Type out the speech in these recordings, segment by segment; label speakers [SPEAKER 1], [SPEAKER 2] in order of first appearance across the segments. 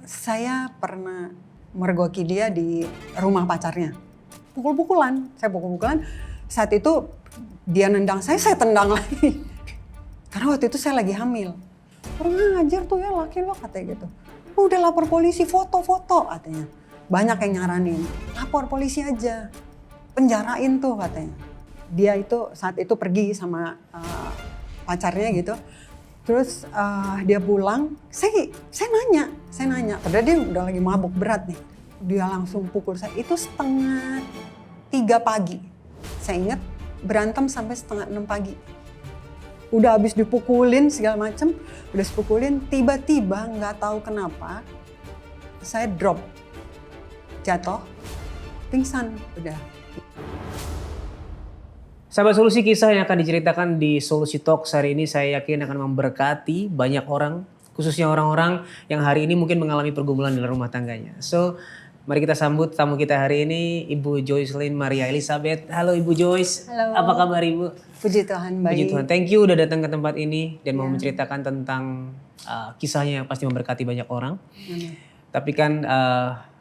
[SPEAKER 1] Saya pernah mergoki dia di rumah pacarnya. Pukul-pukulan, saya pukul-pukulan. Saat itu dia nendang saya tendang lagi. Karena waktu itu saya lagi hamil. Kurang ajar tuh ya laki lo katanya gitu. Udah lapor polisi, foto-foto katanya. Banyak yang nyaranin, lapor polisi aja. Penjarain tuh katanya. Dia itu saat itu pergi sama pacarnya gitu. Terus dia pulang, saya nanya. Padahal dia udah lagi mabuk berat nih. Dia langsung pukul saya, itu 2:30 pagi. Saya ingat berantem sampai 5:30 pagi. Udah habis dipukulin segala macem, udah dipukulin, tiba-tiba nggak tahu kenapa saya drop, jatuh, pingsan, udah.
[SPEAKER 2] Sahabat Solusi, kisah yang akan diceritakan di Solusi Talks hari ini saya yakin akan memberkati banyak orang, khususnya orang-orang yang hari ini mungkin mengalami pergumulan dalam rumah tangganya. So, mari kita sambut tamu kita hari ini, Ibu Joycelyn Maria Elizabeth. Halo Ibu Joyce.
[SPEAKER 1] Halo.
[SPEAKER 2] Apa kabar Ibu?
[SPEAKER 1] Puji Tuhan, baik.
[SPEAKER 2] Puji Tuhan. Thank you udah datang ke tempat ini dan mau menceritakan tentang kisahnya yang pasti memberkati banyak orang. Tapi kan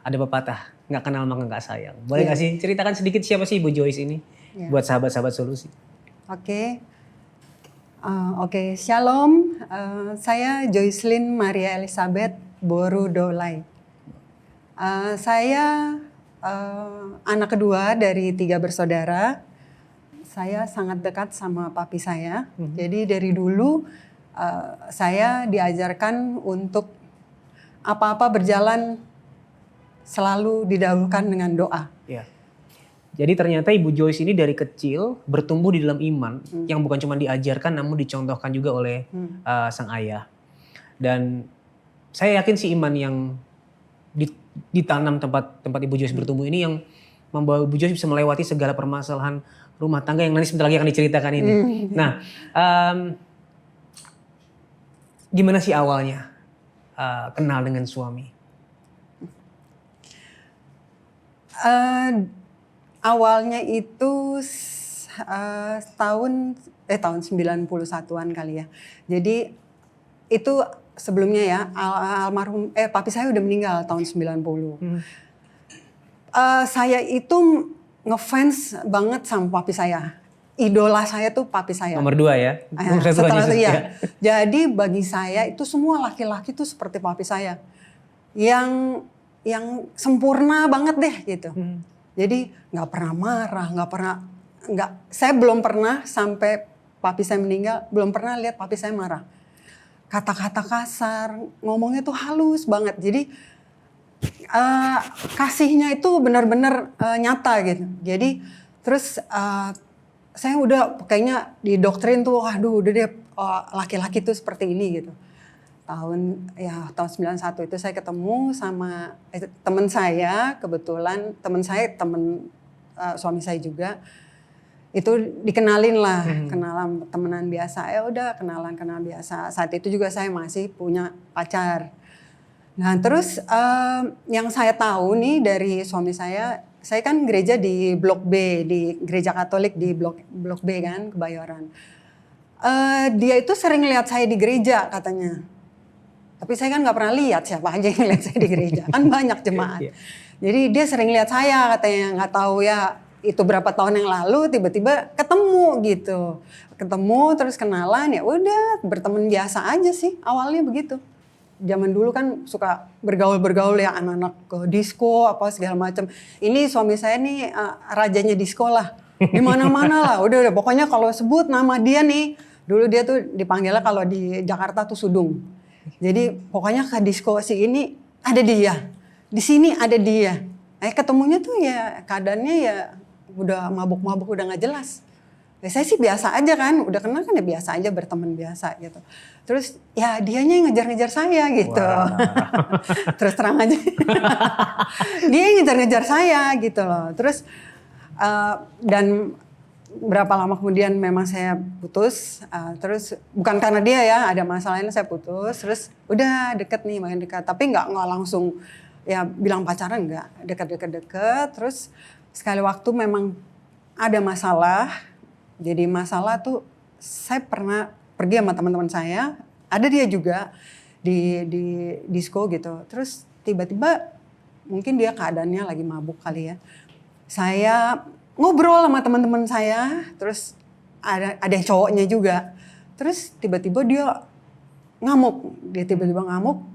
[SPEAKER 2] ada pepatah, nggak kenal maka nggak sayang. Boleh nggak sih ceritakan sedikit siapa sih Ibu Joyce ini? Buat sahabat-sahabat Solusi.
[SPEAKER 1] Oke. Shalom. Saya Joycelyn Maria Elizabeth Borudolai. Saya anak kedua dari 3 bersaudara. Saya sangat dekat sama papi saya. Jadi dari dulu saya diajarkan untuk apa-apa berjalan selalu didahulukan dengan doa.
[SPEAKER 2] Ya. Jadi ternyata Ibu Joyce ini dari kecil bertumbuh di dalam iman yang bukan cuma diajarkan namun dicontohkan juga oleh sang ayah. Dan saya yakin sih iman yang ditanam tempat Ibu Joyce bertumbuh ini yang membawa Ibu Joyce bisa melewati segala permasalahan rumah tangga yang nanti sebentar lagi akan diceritakan ini. Nah, gimana sih awalnya kenal dengan suami?
[SPEAKER 1] Awalnya itu tahun 91-an kali ya. Jadi itu sebelumnya ya almarhum papi saya udah meninggal tahun 90. Saya itu ngefans banget sama papi saya. Idola saya tuh papi saya.
[SPEAKER 2] Nomor 2 ya. Nomor 1
[SPEAKER 1] setelah
[SPEAKER 2] Jesus,
[SPEAKER 1] itu ya.
[SPEAKER 2] ya.
[SPEAKER 1] Jadi bagi saya itu semua laki-laki tuh seperti papi saya. Yang sempurna banget deh gitu. Jadi nggak pernah marah, saya belum pernah sampai papi saya meninggal, belum pernah lihat papi saya marah. Kata-kata kasar, ngomongnya tuh halus banget. Jadi kasihnya itu benar-benar nyata gitu. Jadi terus saya udah kayaknya didoktrin tuh, aduh udah deh laki-laki tuh seperti ini gitu. Tahun 91 itu saya ketemu sama teman saya, kebetulan teman suami saya juga. Itu dikenalin lah, kenalan temenan biasa. Ya udah kenalan biasa. Saat itu juga saya masih punya pacar. Nah, terus yang saya tahu nih dari suami saya kan gereja di Blok B, di gereja Katolik di Blok B kan, Kebayoran. Dia itu sering lihat saya di gereja katanya. Tapi saya kan nggak pernah lihat siapa aja yang lihat saya di gereja. Kan banyak jemaat. Jadi dia sering lihat saya katanya, nggak tahu ya itu berapa tahun yang lalu tiba-tiba ketemu gitu. Ketemu terus kenalan, ya udah berteman biasa aja sih awalnya begitu. Zaman dulu kan suka bergaul ya anak-anak ke disko apa segala macam. Ini suami saya nih rajanya disko lah. Di mana-mana lah. Udah pokoknya kalau sebut nama dia nih, dulu dia tuh dipanggilnya kalau di Jakarta tuh Sudung. Jadi pokoknya ke disko si ini ada dia, di sini ada dia. Ketemunya tuh ya keadaannya ya udah mabuk-mabuk udah nggak jelas. Saya sih biasa aja kan, udah kenal kan ya biasa aja berteman biasa gitu. Terus ya dianya yang ngejar-ngejar saya gitu. Terus terang aja, dia yang ngejar-ngejar saya gitu loh. Terus dan berapa lama kemudian memang saya putus, terus bukan karena dia ya, ada masalah lain saya putus, terus udah deket nih, makin dekat, tapi nggak langsung ya bilang pacaran, nggak, deket, terus sekali waktu memang ada masalah, jadi masalah tuh saya pernah pergi sama teman-teman saya, ada dia juga, di disco gitu. Terus tiba-tiba mungkin dia keadaannya lagi mabuk kali ya. Saya ngobrol sama teman-teman saya, terus ada yang cowoknya juga. Terus tiba-tiba dia ngamuk,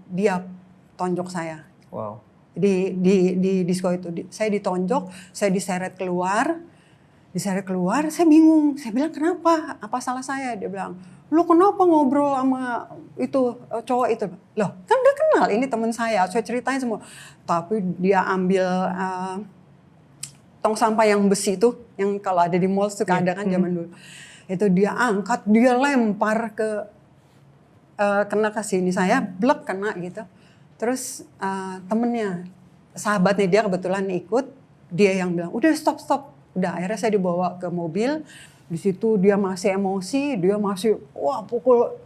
[SPEAKER 1] dia tonjok saya.
[SPEAKER 2] Wow.
[SPEAKER 1] Di disco itu, saya ditonjok, saya diseret keluar, saya bingung, saya bilang kenapa, apa salah saya? Dia bilang, lu kenapa ngobrol sama itu cowok itu? Loh kan dia kenal, ini teman saya ceritain semua. Tapi dia ambil tong sampah yang besi itu, yang kalau ada di mall suka ada kan zaman dulu. Itu dia angkat, dia lempar kena ke sini, saya blek kena gitu. Terus temennya, sahabatnya dia kebetulan ikut, dia yang bilang, udah stop. Udah akhirnya saya dibawa ke mobil, di situ dia masih emosi, dia masih pukul.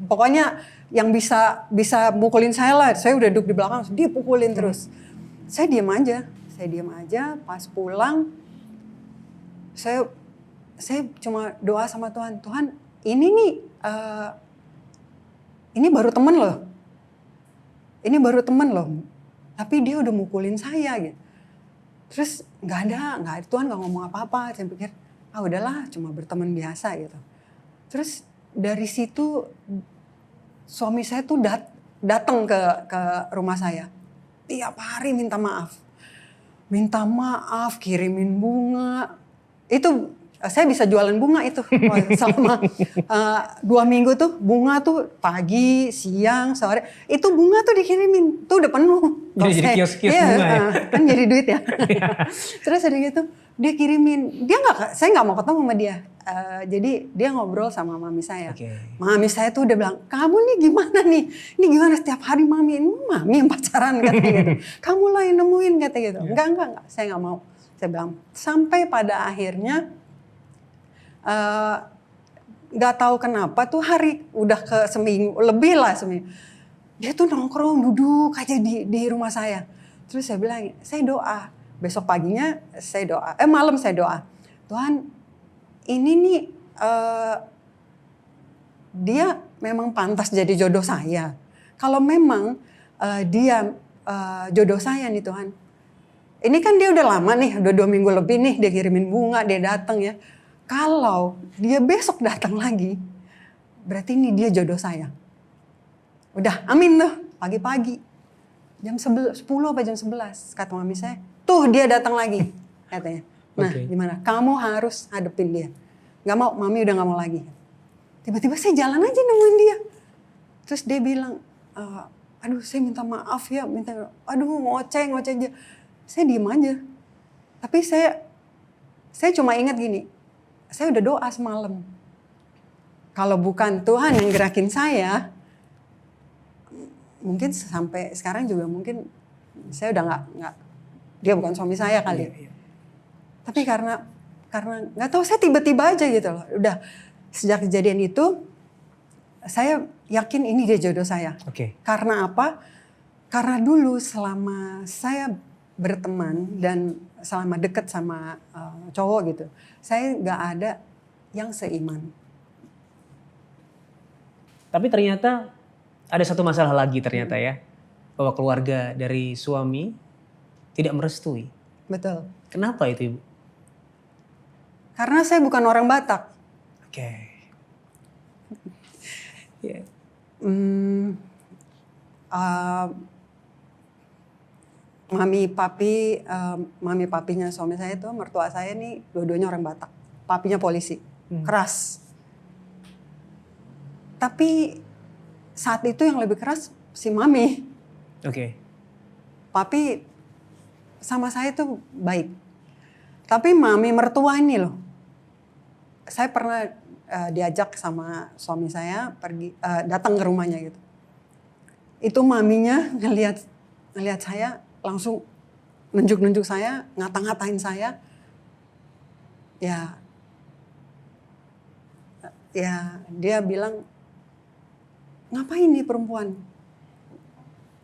[SPEAKER 1] Pokoknya yang bisa mukulin saya lah, saya udah duduk di belakang, dia pukulin terus. Saya diam aja, pas pulang, saya cuma doa sama Tuhan, Tuhan ini nih, ini baru temen loh, tapi dia udah mukulin saya gitu. Terus nggak ada, Tuhan nggak ngomong apa-apa. Saya pikir, udahlah, cuma berteman biasa gitu. Terus dari situ suami saya tuh datang ke rumah saya. Tiap hari minta maaf, kirimin bunga. Itu saya bisa jualan bunga itu selama 2 minggu tuh, bunga tuh pagi, siang, sore, itu bunga tuh dikirimin, tuh udah penuh.
[SPEAKER 2] Jadi kios-kios bunga ya?
[SPEAKER 1] Kan jadi duit ya. Terus ada gitu, dia kirimin, saya nggak mau ketemu sama dia. Jadi dia ngobrol sama mami saya.
[SPEAKER 2] Okay.
[SPEAKER 1] Mami saya tuh udah bilang, kamu nih gimana nih? Ini gimana setiap hari mami yang pacaran katanya gitu. Kamu lah yang nemuin katanya gitu. Enggak, saya nggak mau. Saya bilang, sampai pada akhirnya nggak tahu kenapa tuh hari udah ke seminggu lebih lah dia tuh nongkrong duduk aja di rumah saya. Terus saya bilang, saya doa, besok paginya saya doa, malam saya doa, Tuhan ini nih dia memang pantas jadi jodoh saya. Kalau memang dia jodoh saya nih Tuhan, ini kan dia udah lama nih, udah 2 minggu lebih nih dia kirimin bunga, dia datang ya. Kalau dia besok datang lagi, berarti ini dia jodoh saya. Udah, amin tuh, pagi-pagi. Jam 10 apa jam 11, kata mami saya. Tuh dia datang lagi, katanya. Nah, gimana? Kamu harus hadepin dia. Gak mau, mami udah gak mau lagi. Tiba-tiba saya jalan aja nemuin dia. Terus dia bilang, aduh saya minta maaf ya, ngoceh aja. Saya diem aja. Tapi saya cuma ingat gini, saya udah doa semalam. Kalau bukan Tuhan yang gerakin saya, mungkin sampai sekarang juga mungkin saya udah nggak dia bukan suami saya kali. Iya. Tapi karena nggak tahu, saya tiba-tiba aja gitu loh. Udah sejak kejadian itu saya yakin ini dia jodoh saya.
[SPEAKER 2] Okay.
[SPEAKER 1] Karena apa? Karena dulu selama saya berteman dan selama deket sama cowok gitu, saya nggak ada yang seiman. Tapi
[SPEAKER 2] ternyata ada satu masalah lagi ternyata ya, bahwa keluarga dari suami tidak merestui.
[SPEAKER 1] Betul. Kenapa
[SPEAKER 2] itu Ibu?
[SPEAKER 1] Karena saya bukan orang Batak.
[SPEAKER 2] Oke. Yeah.
[SPEAKER 1] Mami papinya suami saya itu, mertua saya nih dua-duanya orang Batak. Papinya polisi, keras. Tapi saat itu yang lebih keras si mami.
[SPEAKER 2] Oke.
[SPEAKER 1] Papi sama saya tuh baik. Tapi mami mertua ini loh, saya pernah diajak sama suami saya pergi datang ke rumahnya gitu. Itu maminya ngelihat saya, langsung nunjuk saya, ngata-ngatain saya. Ya dia bilang, ngapain nih perempuan?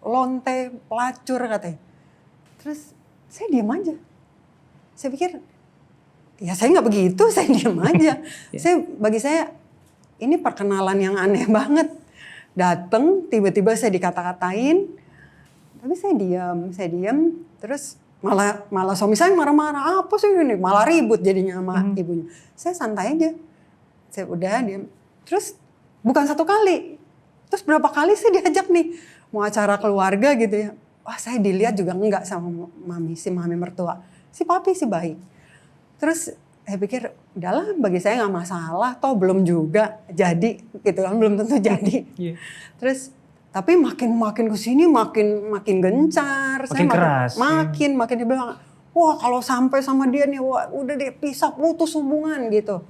[SPEAKER 1] Lonte, pelacur katanya. Terus saya diam aja. Saya pikir, ya saya nggak begitu, saya diam aja. Bagi saya ini perkenalan yang aneh banget. dateng, tiba-tiba saya dikata-katain, tapi saya diam, terus malah suami saya marah-marah, apa sih ini, malah ribut jadinya sama ibunya. Saya santai aja, saya udah diam. Terus bukan satu kali, terus berapa kali saya diajak nih mau acara keluarga gitu ya. Wah, saya dilihat juga enggak sama si mami mertua, si papi sih baik. Terus saya pikir, udahlah bagi saya nggak masalah, toh belum juga jadi gitu kan, belum tentu jadi. Terus tapi makin kesini makin gencar,
[SPEAKER 2] Makin keras.
[SPEAKER 1] makin dia bilang, wah kalau sampai sama dia nih, wah udah deh pisah, putus hubungan gitu.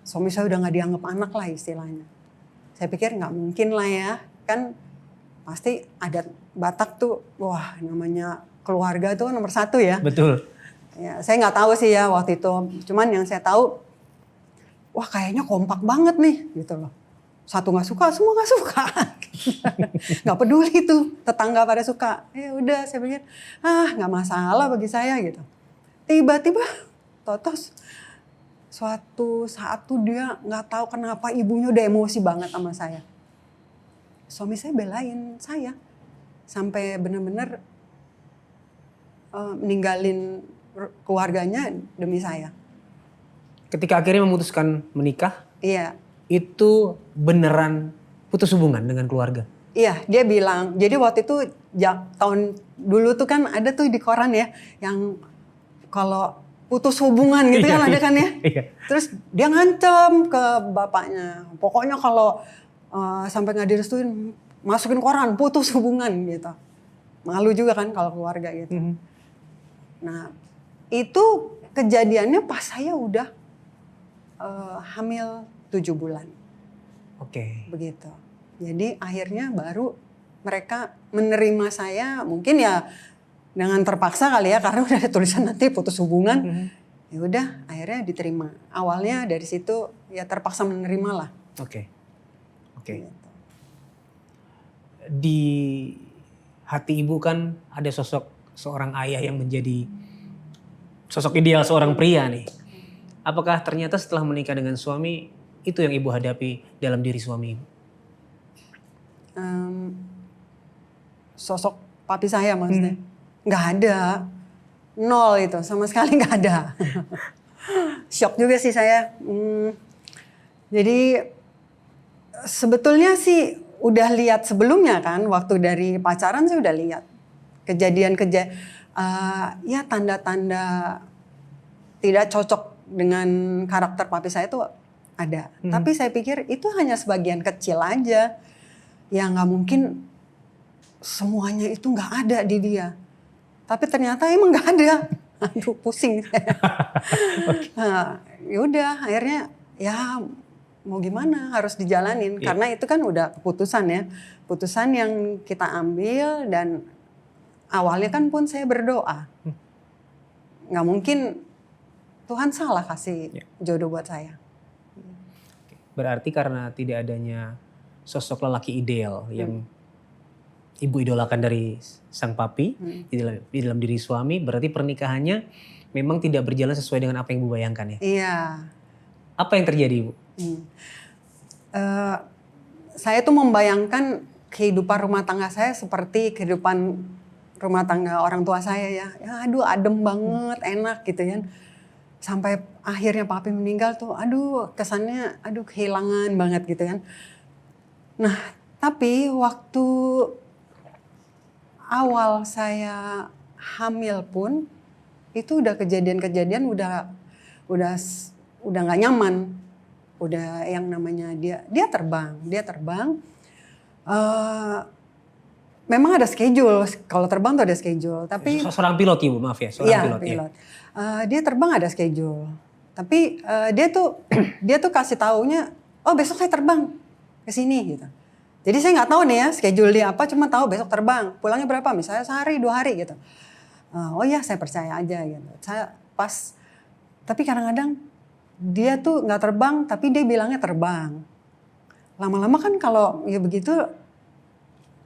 [SPEAKER 1] Suami saya udah nggak dianggap anak lah istilahnya. Saya pikir nggak mungkin lah ya, kan pasti adat Batak tuh, wah namanya keluarga tuh nomor satu ya.
[SPEAKER 2] Betul.
[SPEAKER 1] Ya, saya nggak tahu sih ya waktu itu. Cuman yang saya tahu, wah kayaknya kompak banget nih gitu loh. Satu nggak suka, semua nggak suka. Nggak peduli tuh tetangga pada suka. Ya udah saya pikir, nggak masalah bagi saya gitu. Tiba-tiba, totos suatu saat tuh dia nggak tahu kenapa ibunya udah emosi banget sama saya. Suami saya belain saya sampai benar-benar meninggalin keluarganya demi saya.
[SPEAKER 2] Ketika akhirnya memutuskan menikah,
[SPEAKER 1] Iya.
[SPEAKER 2] itu beneran putus hubungan dengan keluarga?
[SPEAKER 1] Iya, dia bilang. Jadi waktu itu tahun dulu tuh kan ada tuh di koran ya, yang kalau putus hubungan gitu kan ada kan ya. Terus dia ngancam ke bapaknya. Pokoknya kalau sampai nggak direstuin, masukin koran putus hubungan gitu. Malu juga kan kalau keluarga gitu. Nah, itu kejadiannya pas saya udah hamil 7 bulan.
[SPEAKER 2] Oke.
[SPEAKER 1] Begitu. Jadi akhirnya baru mereka menerima saya, mungkin ya dengan terpaksa kali ya, karena udah ada tulisan nanti putus hubungan. Ya udah akhirnya diterima. Awalnya dari situ ya terpaksa menerima lah.
[SPEAKER 2] Oke.
[SPEAKER 1] Gitu.
[SPEAKER 2] Di hati ibu kan ada sosok seorang ayah yang menjadi sosok ideal seorang pria nih. Apakah ternyata setelah menikah dengan suami, itu yang ibu hadapi dalam diri suami ibu?
[SPEAKER 1] Sosok papi saya maksudnya? Nggak ada. Nol itu, sama sekali nggak ada. Shock juga sih saya. Jadi sebetulnya sih udah lihat sebelumnya kan, waktu dari pacaran saya udah lihat. Ya tanda-tanda tidak cocok dengan karakter papi saya itu ada. Tapi saya pikir itu hanya sebagian kecil aja. Ya nggak mungkin semuanya itu nggak ada di dia. Tapi ternyata emang nggak ada. Aduh pusing. Nah, yaudah akhirnya ya mau gimana, harus dijalanin. Karena itu kan udah keputusan ya. Keputusan yang kita ambil, dan awalnya kan pun saya berdoa. Nggak mungkin Tuhan salah kasih jodoh buat saya.
[SPEAKER 2] Berarti karena tidak adanya sosok lelaki ideal yang ibu idolakan dari sang papi di dalam diri suami, berarti pernikahannya memang tidak berjalan sesuai dengan apa yang ibu bayangkan ya?
[SPEAKER 1] Iya.
[SPEAKER 2] Apa yang terjadi ibu?
[SPEAKER 1] Saya tuh membayangkan kehidupan rumah tangga saya seperti kehidupan rumah tangga orang tua saya ya. Ya aduh adem banget, enak gitu kan. Sampai akhirnya papi meninggal tuh, aduh kesannya aduh kehilangan banget gitu kan. Nah tapi waktu awal saya hamil pun itu udah kejadian-kejadian udah nggak nyaman. Udah yang namanya dia terbang. Memang ada schedule, kalau terbang tuh ada schedule. Tapi
[SPEAKER 2] seorang pilot ibu, maaf ya, seorang pilot.
[SPEAKER 1] Dia terbang ada schedule. Tapi dia tuh kasih taunya, oh besok saya terbang ke sini gitu. Jadi saya nggak tahu nih ya schedule dia apa, cuma tahu besok terbang. Pulangnya berapa? Misalnya sehari, 2 hari gitu. Oh ya saya percaya aja gitu. Tapi kadang-kadang dia tuh nggak terbang, tapi dia bilangnya terbang. Lama-lama kan kalau ya begitu,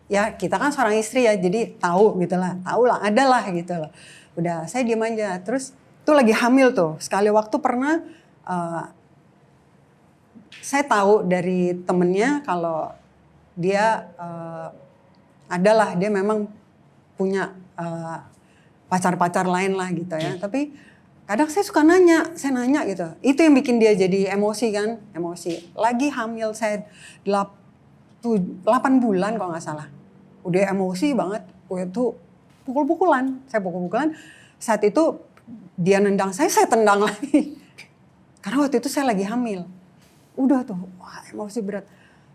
[SPEAKER 1] ya kita kan seorang istri ya, jadi tahu lah, ada lah gitu loh. Udah saya diam aja. Terus tuh lagi hamil tuh, sekali waktu pernah saya tahu dari temennya kalau dia adalah dia memang punya pacar-pacar lain lah gitu ya. Tapi kadang saya suka saya nanya gitu. Itu yang bikin dia jadi emosi kan, emosi. Lagi hamil saya 8 bulan kalau nggak salah. Udah emosi banget. Itu pukul-pukulan. Saya pukul-pukulan. Saat itu dia nendang saya tendang lagi. Karena waktu itu saya lagi hamil. Udah tuh, wah emosi berat.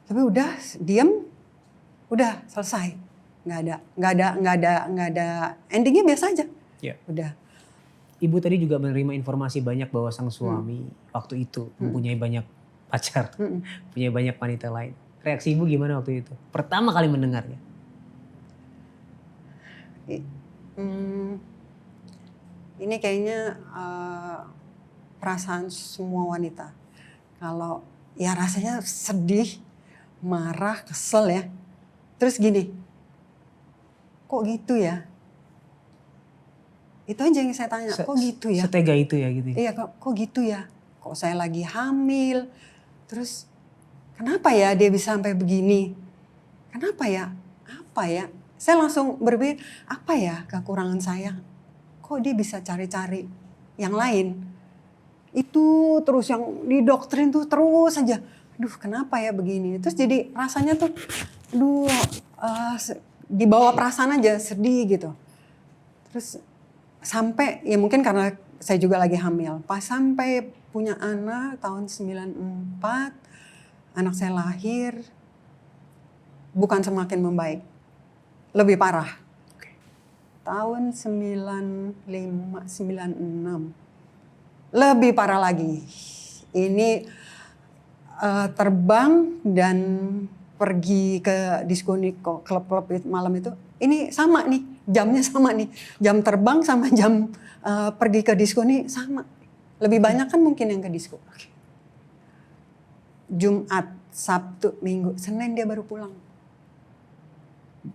[SPEAKER 1] Tapi udah diem, udah selesai. Nggak ada endingnya biasa aja.
[SPEAKER 2] Ya.
[SPEAKER 1] Udah.
[SPEAKER 2] Ibu tadi juga menerima informasi banyak bahwa sang suami waktu itu mempunyai banyak pacar, punya banyak wanita lain. Reaksi ibu gimana waktu itu? Pertama kali mendengarnya.
[SPEAKER 1] Ini kayaknya perasaan semua wanita. Kalau ya rasanya sedih, marah, kesel ya. Terus gini, kok gitu ya? Itu aja yang saya tanya, kok gitu ya?
[SPEAKER 2] Setega itu ya gitu.
[SPEAKER 1] Iya, kok gitu ya? Kok saya lagi hamil, terus kenapa ya dia bisa sampai begini? Kenapa ya? Apa ya? Saya langsung berpikir, apa ya kekurangan saya? Kok dia bisa cari-cari yang lain? Itu terus yang didoktrin tuh terus aja. Aduh kenapa ya begini? Terus jadi rasanya tuh, aduh dibawa perasaan aja sedih gitu. Terus sampai ya mungkin karena saya juga lagi hamil. Pas sampai punya anak tahun 94, anak saya lahir bukan semakin membaik. Lebih parah. Tahun 95, 96. Lebih parah lagi. Ini terbang dan pergi ke disko klub-klub malam itu. Ini sama nih, jamnya sama nih. Jam terbang sama jam pergi ke disko nih sama. Lebih banyak kan mungkin yang ke disko. Jumat, Sabtu, Minggu, Senin dia baru pulang.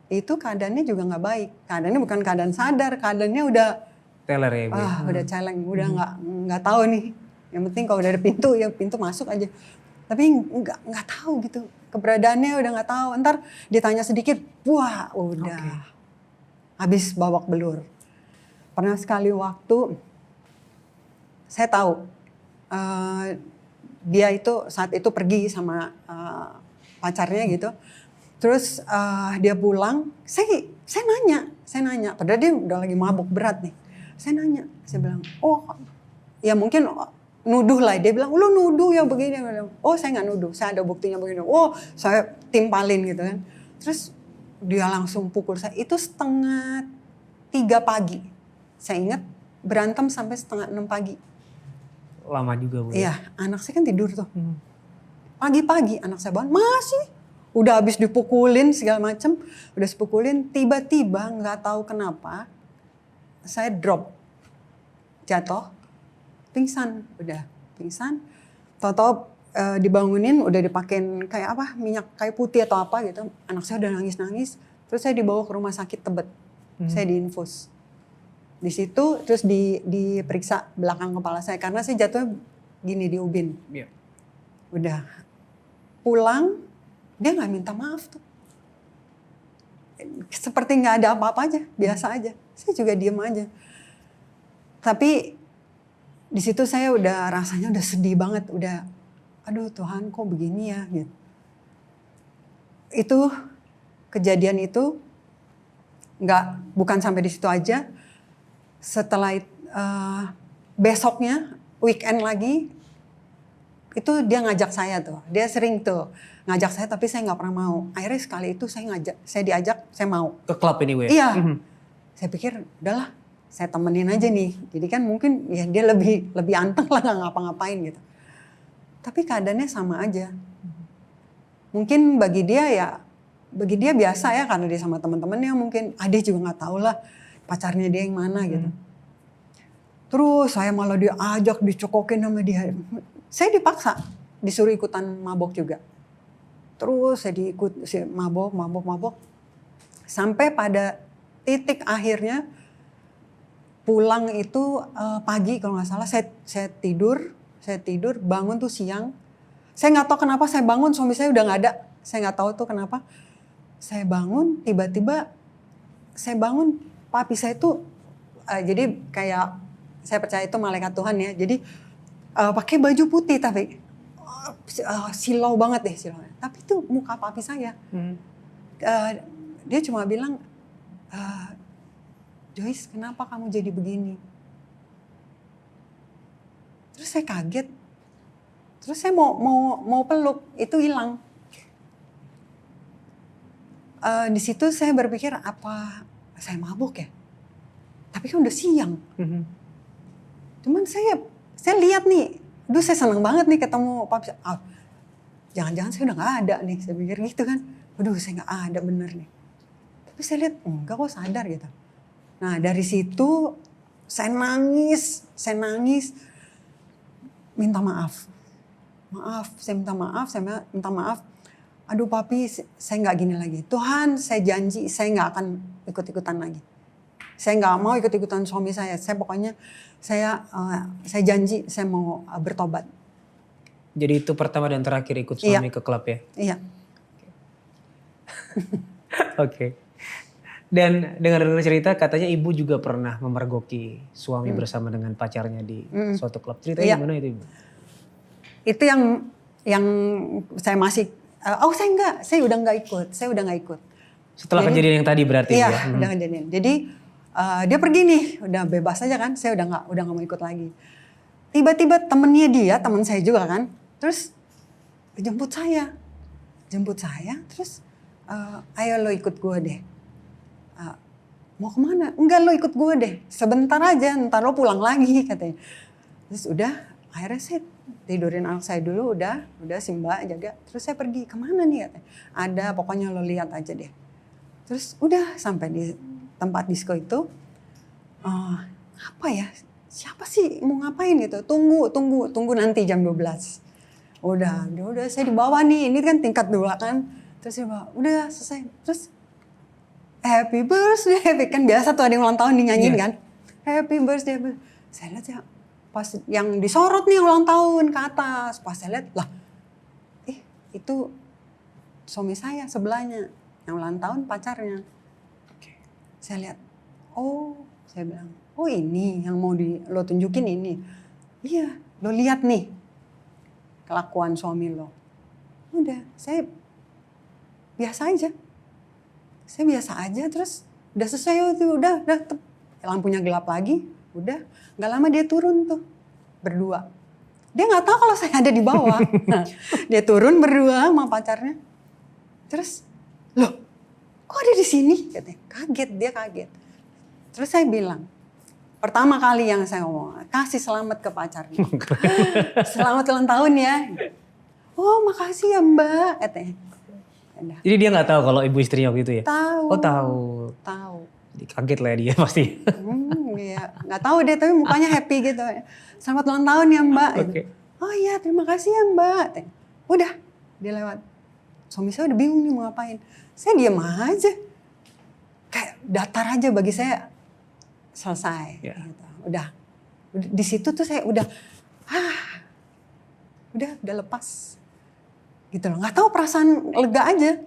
[SPEAKER 1] Itu keadaannya juga nggak baik. Keadaannya bukan keadaan sadar, keadaannya udah
[SPEAKER 2] teler ya.
[SPEAKER 1] Udah celeng, udah nggak tahu nih. Yang penting kalau udah ada pintu ya pintu masuk aja. Tapi nggak tahu gitu. Keberadaannya udah nggak tahu. Ntar ditanya sedikit, wah udah habis babak belur. Pernah sekali waktu saya tahu dia itu saat itu pergi sama pacarnya gitu. Terus dia pulang, saya nanya, padahal dia udah lagi mabuk berat nih. Saya nanya, saya bilang, oh ya mungkin nuduh lah. Dia bilang, lu nuduh ya begini. Oh saya nggak nuduh, saya ada buktinya begini. Oh saya timpalin gitu kan. Terus dia langsung pukul saya. Itu 2:30 pagi. Saya ingat berantem sampai 5:30 pagi.
[SPEAKER 2] Lama juga Bu.
[SPEAKER 1] Iya, anak saya kan tidur tuh. Pagi-pagi anak saya bangun, masih. Udah habis dipukulin segala macem. Udah dipukulin, tiba-tiba nggak tahu kenapa. Saya drop. Jatuh. Pingsan. Udah pingsan. Tahu-tahu dibangunin, udah dipakein kayak apa, minyak kayu putih atau apa gitu. Anak saya udah nangis-nangis. Terus saya dibawa ke rumah sakit Tebet. Saya diinfus. Di situ terus diperiksa belakang kepala saya karena saya jatuhnya gini di ubin.
[SPEAKER 2] Iya.
[SPEAKER 1] Udah pulang dia nggak minta maaf tuh, seperti nggak ada apa-apa aja, biasa aja. Saya juga diem aja. Tapi di situ saya udah rasanya udah sedih banget, udah aduh Tuhan kok begini ya gitu. Itu kejadian itu bukan sampai di situ aja. Setelah besoknya weekend lagi itu dia ngajak saya tuh. Dia sering tuh ngajak saya tapi saya nggak pernah mau. Akhirnya sekali itu saya diajak, saya mau.
[SPEAKER 2] Ke klub ini Bu ya?
[SPEAKER 1] Iya. Saya pikir udahlah saya temenin aja nih. Jadi kan mungkin ya dia lebih anteng lah nggak ngapa-ngapain gitu. Tapi keadaannya sama aja. Mungkin bagi dia biasa ya karena dia sama teman-temannya mungkin. Dia juga nggak tahu lah pacarnya dia yang mana gitu. Terus saya malah diajak, dicokokin sama dia. Saya dipaksa, disuruh ikutan mabok juga. Terus saya mabok. Sampai pada titik akhirnya pulang itu pagi kalau nggak salah saya tidur, bangun tuh siang. Saya nggak tahu kenapa saya bangun, suami saya udah nggak ada. saya nggak tahu tuh kenapa. Saya bangun, tiba-tiba saya bangun, papi saya tuh jadi kayak saya percaya itu malaikat Tuhan ya. Jadi pakai baju putih tapi silau banget deh silau. Tapi itu muka papi saya. Dia cuma bilang, Joyce, kenapa kamu jadi begini? Terus saya kaget. Terus saya mau peluk, itu hilang. Di situ saya berpikir apa saya mabuk ya? Tapi kan udah siang. Cuman saya lihat nih, saya senang banget nih ketemu papi. Jangan-jangan saya udah nggak ada nih, saya pikir gitu kan. Saya nggak ada bener nih. Tapi saya lihat enggak kok, sadar gitu. Nah dari situ saya nangis, minta maaf. Saya minta maaf. Aduh papi, saya nggak gini lagi. Tuhan, saya janji saya nggak akan ikut-ikutan lagi. Saya nggak mau ikut-ikutan suami saya. Saya janji saya mau bertobat.
[SPEAKER 2] Jadi itu pertama dan terakhir ikut suami ke klub ya?
[SPEAKER 1] Iya.
[SPEAKER 2] Oke. Dan dengar cerita katanya ibu juga pernah memergoki suami bersama dengan pacarnya di suatu klub. Ceritanya gimana itu ibu?
[SPEAKER 1] Itu yang saya masih, saya udah nggak ikut.
[SPEAKER 2] Setelah kejadian yang tadi berarti
[SPEAKER 1] iya,
[SPEAKER 2] ya?
[SPEAKER 1] Iya, udah kejadian. Jadi dia pergi nih, udah bebas aja kan, saya udah nggak mau ikut lagi. Tiba-tiba temennya dia, teman saya juga kan, terus jemput saya, terus ayo lo ikut gue deh. Mau kemana? Enggak, lo ikut gue deh, sebentar aja, ntar lo pulang lagi katanya. Terus udah, akhirnya saya tidurin anak saya dulu, udah si Mbak jaga. Terus saya pergi, kemana nih katanya. Ada, pokoknya lo lihat aja deh. Terus udah sampai di tempat disco itu, apa ya, siapa sih mau ngapain gitu, tunggu nanti jam 12. Udah saya dibawa nih, ini kan tingkat 2 kan. Terus dia bawa, udah selesai. Terus happy birthday, kan biasa tuh ada yang ulang tahun dinyanyiin kan. Happy birthday. Saya lihat ya, pas yang disorot nih ulang tahun ke atas. Pas saya lihat, lah itu suami saya sebelahnya. Yang ulang tahun pacarnya. Saya lihat, saya bilang, ini yang mau lo tunjukin ini. Iya, lo lihat nih kelakuan suami lo. Udah, saya biasa aja. Terus udah selesai tuh, udah lampunya gelap lagi, udah nggak lama dia turun tuh berdua. Dia nggak tahu kalau saya ada di bawah. Dia turun berdua sama pacarnya. Terus, loh, kok ada di sini? Katanya, dia kaget. Terus saya bilang, pertama kali yang saya ngomong, kasih selamat ke pacarnya. Selamat ulang tahun ya. Oh makasih ya Mbak, katanya.
[SPEAKER 2] Jadi dia nggak tahu kalau ibu istrinya waktu itu ya?
[SPEAKER 1] Tahu.
[SPEAKER 2] Oh tahu. Jadi kaget lah ya dia pasti.
[SPEAKER 1] Iya, nggak tahu deh, tapi mukanya happy gitu. Selamat ulang tahun ya Mbak.
[SPEAKER 2] Okay.
[SPEAKER 1] Oh iya, terima kasih ya Mbak. Udah, dia lewat. Suami saya udah bingung nih mau ngapain. Saya diam aja. Kayak datar aja bagi saya, selesai.
[SPEAKER 2] Yeah.
[SPEAKER 1] Gitu. Udah di situ tuh saya udah lepas. Gitu loh, nggak tahu perasaan lega aja.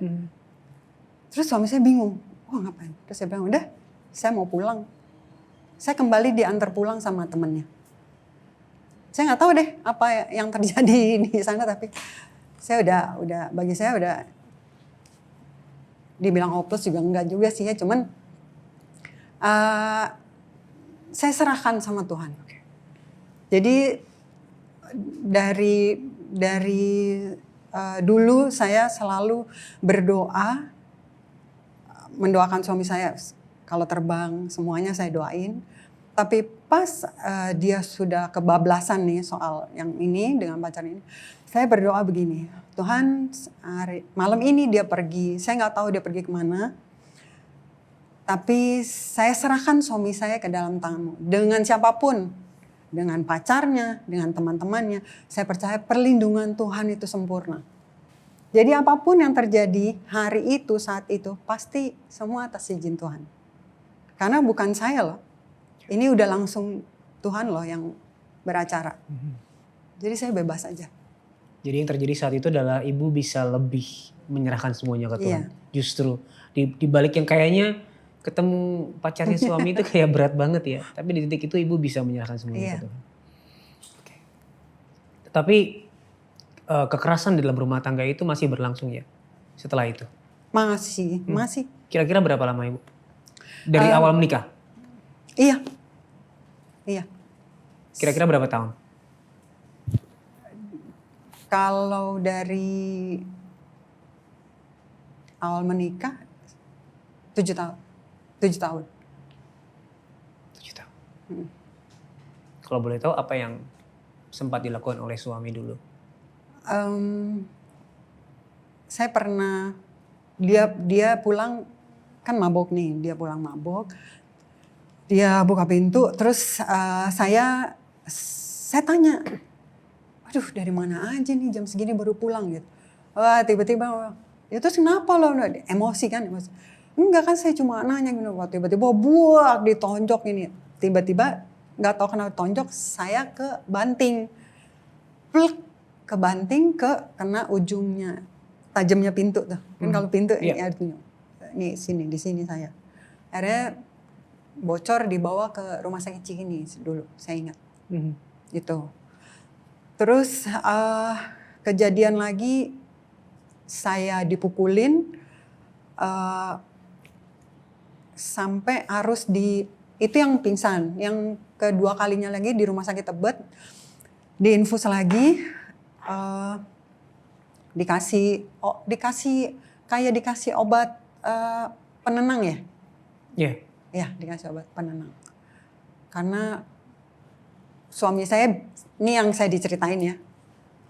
[SPEAKER 1] Terus suami saya bingung, ngapain? Terus saya bilang, udah, saya mau pulang. Saya kembali diantar pulang sama temennya. Saya nggak tahu deh apa yang terjadi di sana, tapi saya udah bagi saya udah dibilang hopeless juga enggak juga sih ya, cuman saya serahkan sama Tuhan. Jadi dari dulu saya selalu berdoa, mendoakan suami saya. Kalau terbang semuanya saya doain. Tapi pas dia sudah kebablasan nih soal yang ini dengan pacarnya ini, saya berdoa begini, Tuhan malam ini dia pergi, saya nggak tahu dia pergi kemana. Tapi saya serahkan suami saya ke dalam tangan-Mu. Dengan siapapun, dengan pacarnya, dengan teman-temannya, saya percaya perlindungan Tuhan itu sempurna. Jadi apapun yang terjadi hari itu, saat itu, pasti semua atas izin Tuhan. Karena bukan saya loh, ini udah langsung Tuhan loh yang beracara. Jadi saya bebas aja.
[SPEAKER 2] Jadi yang terjadi saat itu adalah ibu bisa lebih menyerahkan semuanya ke Tuhan.
[SPEAKER 1] Iya.
[SPEAKER 2] Justru di balik yang kayaknya ketemu pacarnya suami itu kayak berat banget ya. Tapi di titik itu ibu bisa menyerahkan semuanya
[SPEAKER 1] Iya.
[SPEAKER 2] ke Tuhan. Tapi kekerasan di dalam rumah tangga itu masih berlangsung ya setelah itu.
[SPEAKER 1] Masih.
[SPEAKER 2] Kira-kira berapa lama ibu? Dari awal menikah?
[SPEAKER 1] Iya. Iya.
[SPEAKER 2] Kira-kira berapa tahun?
[SPEAKER 1] Kalau dari awal menikah 7 tahun. 7 tahun.
[SPEAKER 2] 7 tahun. Kalau boleh tahu apa yang sempat dilakukan oleh suami dulu?
[SPEAKER 1] Saya pernah dia pulang kan mabok nih, dia pulang mabok. Dia buka pintu, terus saya tanya, aduh dari mana aja nih jam segini baru pulang gitu. Wah tiba-tiba, ya terus kenapa lo? Emosi kan, emosi. Enggak kan saya cuma nanya gitu, tiba-tiba buak ditonjok ini. Tiba-tiba nggak tahu kenapa tonjok, saya ke banting. Plek, ke banting kena ujungnya, tajamnya pintu tuh. Kan kalau pintu ini ada tunjuk. Nih sini, di sini saya. Akhirnya bocor dibawa ke rumah sakit Cikini dulu, saya ingat. Gitu. Terus kejadian lagi saya dipukulin sampai harus itu yang pingsan, yang kedua kalinya lagi di rumah sakit Tebet diinfus lagi, dikasih obat penenang ya.
[SPEAKER 2] Iya.
[SPEAKER 1] Ya, dikasih obat penenang. Karena suami saya, ini yang saya diceritain ya,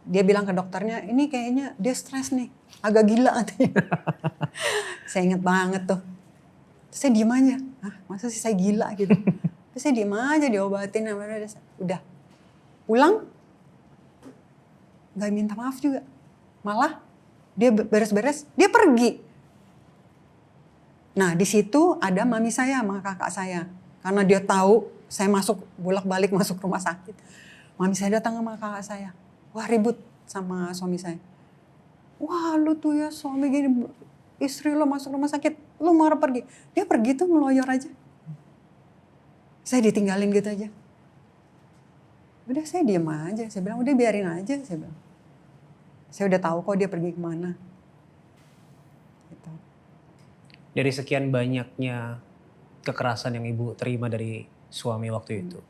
[SPEAKER 1] dia bilang ke dokternya, ini kayaknya dia stres nih, agak gila katanya. Saya ingat banget tuh. Terus saya diem aja, masa sih saya gila gitu. Terus saya diem aja, diobatin, udah. Pulang, gak minta maaf juga. Malah dia beres-beres, dia pergi. Nah di situ ada mami saya sama kakak saya. Karena dia tahu saya bolak-balik masuk rumah sakit. Mami saya datang sama kakak saya. Wah ribut sama suami saya. Wah lu tuh ya suami gini, istri lo masuk rumah sakit, lu marah pergi. Dia pergi tuh ngeloyor aja. Saya ditinggalin gitu aja. Udah saya diem aja, saya bilang udah biarin aja, saya bilang. Saya udah tahu kok dia pergi kemana. Gitu.
[SPEAKER 2] Dari sekian banyaknya kekerasan yang ibu terima dari suami waktu itu,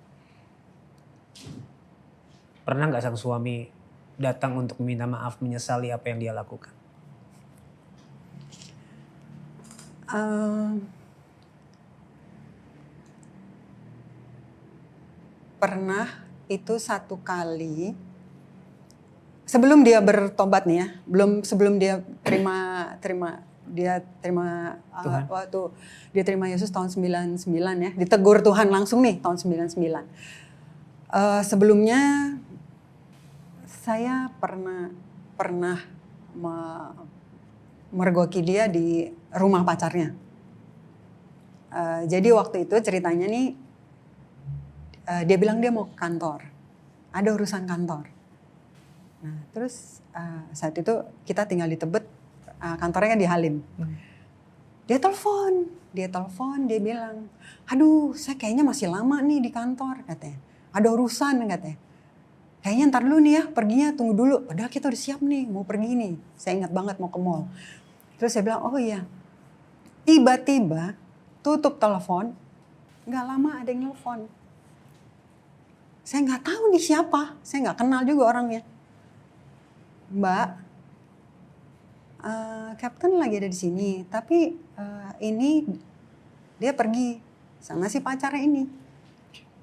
[SPEAKER 2] pernah nggak sang suami datang untuk meminta maaf, menyesali apa yang dia lakukan?
[SPEAKER 1] Pernah itu satu kali. Sebelum dia bertobat nih ya, sebelum dia terima waktu dia terima Yesus tahun 99 ya, ditegur Tuhan langsung nih tahun 99. Sebelumnya saya pernah mergoki dia di rumah pacarnya. Jadi waktu itu ceritanya nih, dia bilang dia mau ke kantor, ada urusan kantor. Nah, terus saat itu kita tinggal di Tebet, kantornya kan di Halim. Dia telepon, dia bilang, aduh saya kayaknya masih lama nih di kantor katanya. Ada urusan katanya. Kayaknya ntar dulu nih ya, perginya tunggu dulu. Padahal kita udah siap nih, mau pergi nih. Saya ingat banget mau ke mall. Terus saya bilang, oh iya. Tiba-tiba tutup telepon, gak lama ada yang nelfon. Saya gak tahu nih siapa, saya gak kenal juga orangnya. Mbak, Captain lagi ada di sini, tapi ini dia pergi sama si pacarnya ini.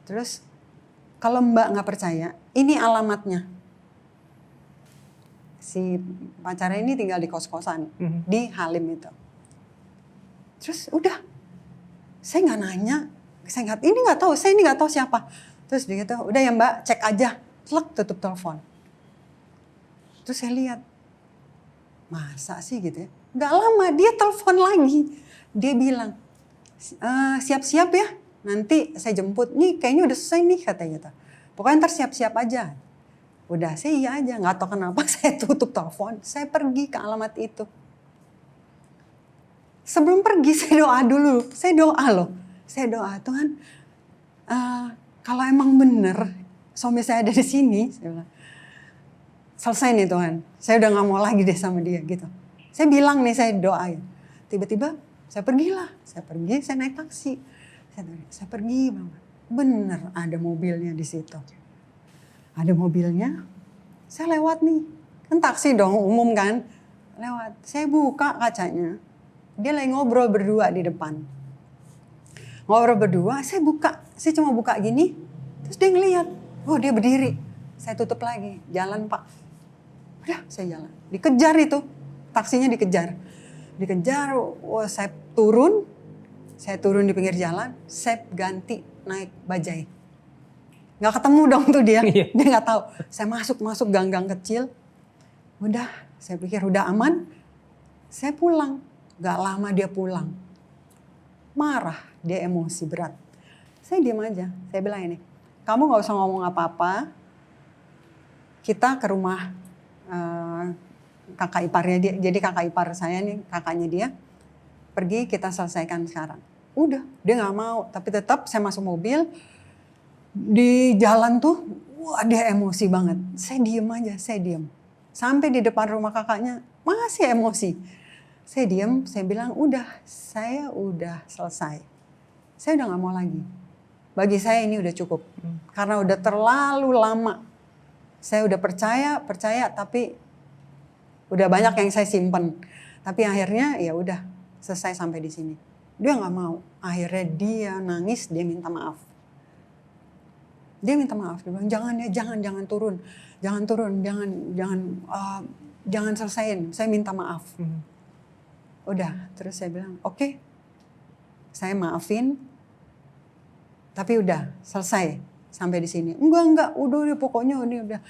[SPEAKER 1] Terus kalau Mbak nggak percaya, ini alamatnya. Si pacarnya ini tinggal di kos-kosan di Halim itu. Terus udah, saya nggak nanya, saya nggak tahu siapa. Terus dia gitu, udah ya Mbak, cek aja, tutup telepon. Terus saya lihat, masa sih gitu ya? Gak lama dia telepon lagi. Dia bilang, siap-siap ya, nanti saya jemput. Nih kayaknya udah selesai nih katanya gitu. Pokoknya ntar siap-siap aja. Udah saya iya aja, nggak tahu kenapa saya tutup telepon, saya pergi ke alamat itu. Sebelum pergi saya doa dulu, saya doa loh. Saya doa, Tuhan kalau emang bener suami saya ada di sini, saya bilang, selesai nih Tuhan, saya udah gak mau lagi deh sama dia gitu. Saya bilang nih, saya doain. Tiba-tiba saya pergilah, saya naik taksi. Saya pergi, bener ada mobilnya di situ. Ada mobilnya, saya lewat nih. Kan taksi dong, umum kan. Lewat, saya buka kacanya. Dia lagi ngobrol berdua di depan. Ngobrol berdua, saya cuma buka gini. Terus dia ngeliat, oh dia berdiri. Saya tutup lagi, jalan Pak. Udah, saya jalan. Dikejar itu, taksinya dikejar. Saya turun di pinggir jalan, saya ganti naik bajai. Nggak ketemu dong tuh dia nggak tahu. Saya masuk gang-gang kecil, udah, saya pikir udah aman, saya pulang. Nggak lama dia pulang, marah, dia emosi berat. Saya diam aja, saya bilang ini, kamu nggak usah ngomong apa-apa, kita ke rumah kakak iparnya dia, jadi kakak ipar saya nih, kakaknya dia, pergi kita selesaikan sekarang. Udah, dia nggak mau, tapi tetap saya masuk mobil. Di jalan tuh, wah dia emosi banget. Saya diem aja, saya diem. Sampai di depan rumah kakaknya, masih emosi. Saya diem, saya bilang udah, saya udah selesai. Saya udah gak mau lagi. Bagi saya ini udah cukup. Karena udah terlalu lama. Saya udah percaya, tapi udah banyak yang saya simpen. Tapi akhirnya ya udah, selesai sampai di sini. Dia gak mau. Akhirnya dia nangis, dia minta maaf. Dia minta maaf, dia bilang jangan turun, jangan selesaiin, saya minta maaf. Udah, terus saya bilang oke, saya maafin, tapi udah selesai sampai di sini. Enggak, udah pokoknya ini udah.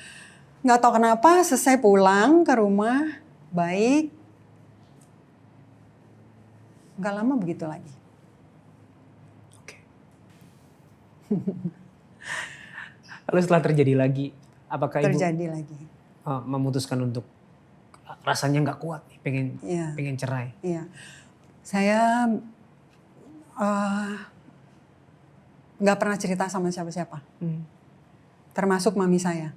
[SPEAKER 1] Nggak tahu kenapa, selesai pulang ke rumah, baik, nggak lama begitu lagi.
[SPEAKER 2] Oke. Lalu setelah terjadi lagi, apakah Ibu
[SPEAKER 1] lagi.
[SPEAKER 2] Memutuskan untuk rasanya nggak kuat, pengen cerai?
[SPEAKER 1] Iya, saya nggak pernah cerita sama siapa-siapa, termasuk mami saya.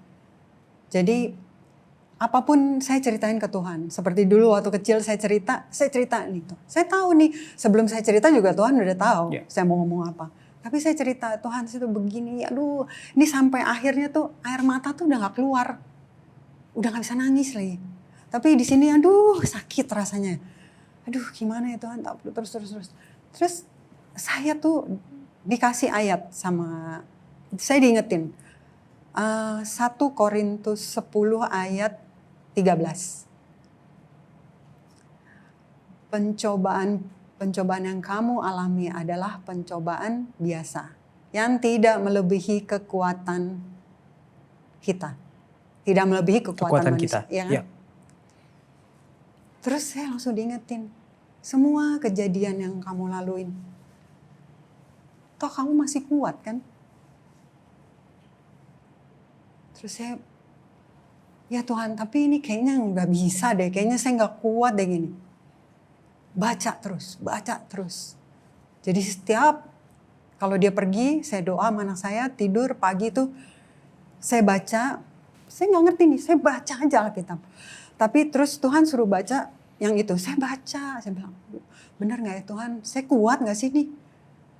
[SPEAKER 1] Jadi apapun saya ceritain ke Tuhan. Seperti dulu waktu kecil saya cerita nih. Saya tahu nih, sebelum saya cerita juga Tuhan udah tahu saya mau ngomong apa. Tapi saya cerita, Tuhan situ begini, aduh, ini sampai akhirnya tuh air mata tuh udah gak keluar. Udah gak bisa nangis lagi. Tapi di sini aduh sakit rasanya. Aduh gimana ya Tuhan, terus saya tuh dikasih ayat sama, saya diingetin. 1 Korintus 10 ayat 13. Pencobaan yang kamu alami adalah pencobaan biasa yang tidak melebihi kekuatan kita. Tidak melebihi kekuatan manusia.
[SPEAKER 2] Kita.
[SPEAKER 1] Ya kan? Ya. Terus saya langsung diingetin. Semua kejadian yang kamu laluin. Toh kamu masih kuat kan? Terus saya, ya Tuhan tapi ini kayaknya nggak bisa deh. Kayaknya saya nggak kuat deh gini. Baca terus. Jadi setiap kalau dia pergi, saya doa sama anak saya, tidur pagi tuh saya baca. Saya nggak ngerti nih, saya baca aja Alkitab. Tapi terus Tuhan suruh baca yang itu, saya baca. Saya bilang, benar nggak ya Tuhan? Saya kuat nggak sih nih?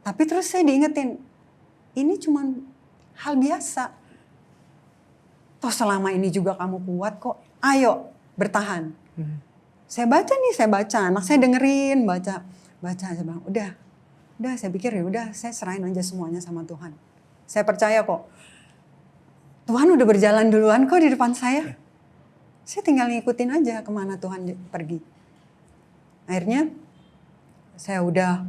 [SPEAKER 1] Tapi terus saya diingetin, ini cuman hal biasa. Toh selama ini juga kamu kuat kok. Ayo bertahan. Saya baca, anak saya dengerin, baca. Saya bilang, udah saya pikir ya udah saya serahin aja semuanya sama Tuhan. Saya percaya kok. Tuhan udah berjalan duluan kok di depan saya. Saya tinggal ngikutin aja kemana Tuhan pergi. Akhirnya saya udah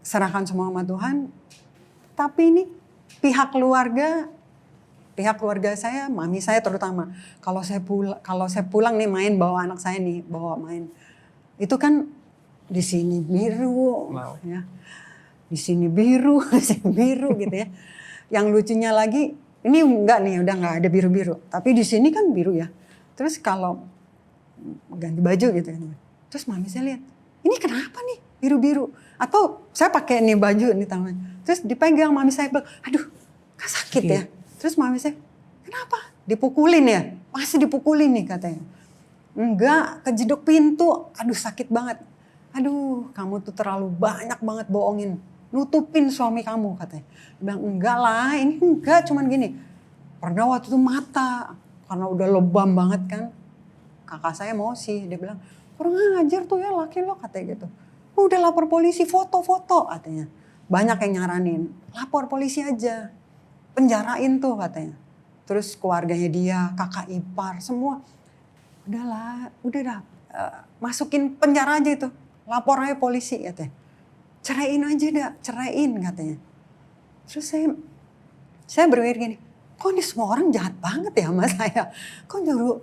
[SPEAKER 1] serahkan semua sama Tuhan. Tapi ini pihak keluarga saya, mami saya terutama, kalau saya pulang nih main bawa anak saya nih, itu kan di sini biru, ya, di sini biru gitu ya. Yang lucunya lagi ini enggak nih, udah nggak ada biru-biru. Tapi di sini kan biru ya. Terus kalau ganti baju gitu kan. Terus mami saya lihat, ini kenapa nih biru-biru? Atau saya pakai nih baju nih tangan. Terus dipegang mami saya bilang, aduh kan sakit ya. Terus mami saya, kenapa? Dipukulin ya? Masih dipukulin nih katanya. Enggak, kejedok pintu. Aduh sakit banget. Aduh kamu tuh terlalu banyak banget bohongin. Nutupin suami kamu katanya. Dia bilang enggak lah, ini enggak cuman gini. Pernah waktu itu mata, karena udah lebam banget kan. Kakak saya emosi, dia bilang kurang ajar tuh ya laki lo katanya gitu. Udah lapor polisi, foto-foto katanya. Banyak yang nyaranin, lapor polisi aja. Penjarain tuh katanya. Terus keluarganya dia, kakak ipar, semua. Udahlah, udah dah. Masukin penjara aja itu. Lapor aja polisi katanya. Ceraiin aja dah, ceraiin katanya. Terus saya berpikir gini, kok ini semua orang jahat banget ya sama saya. Kok nyuruh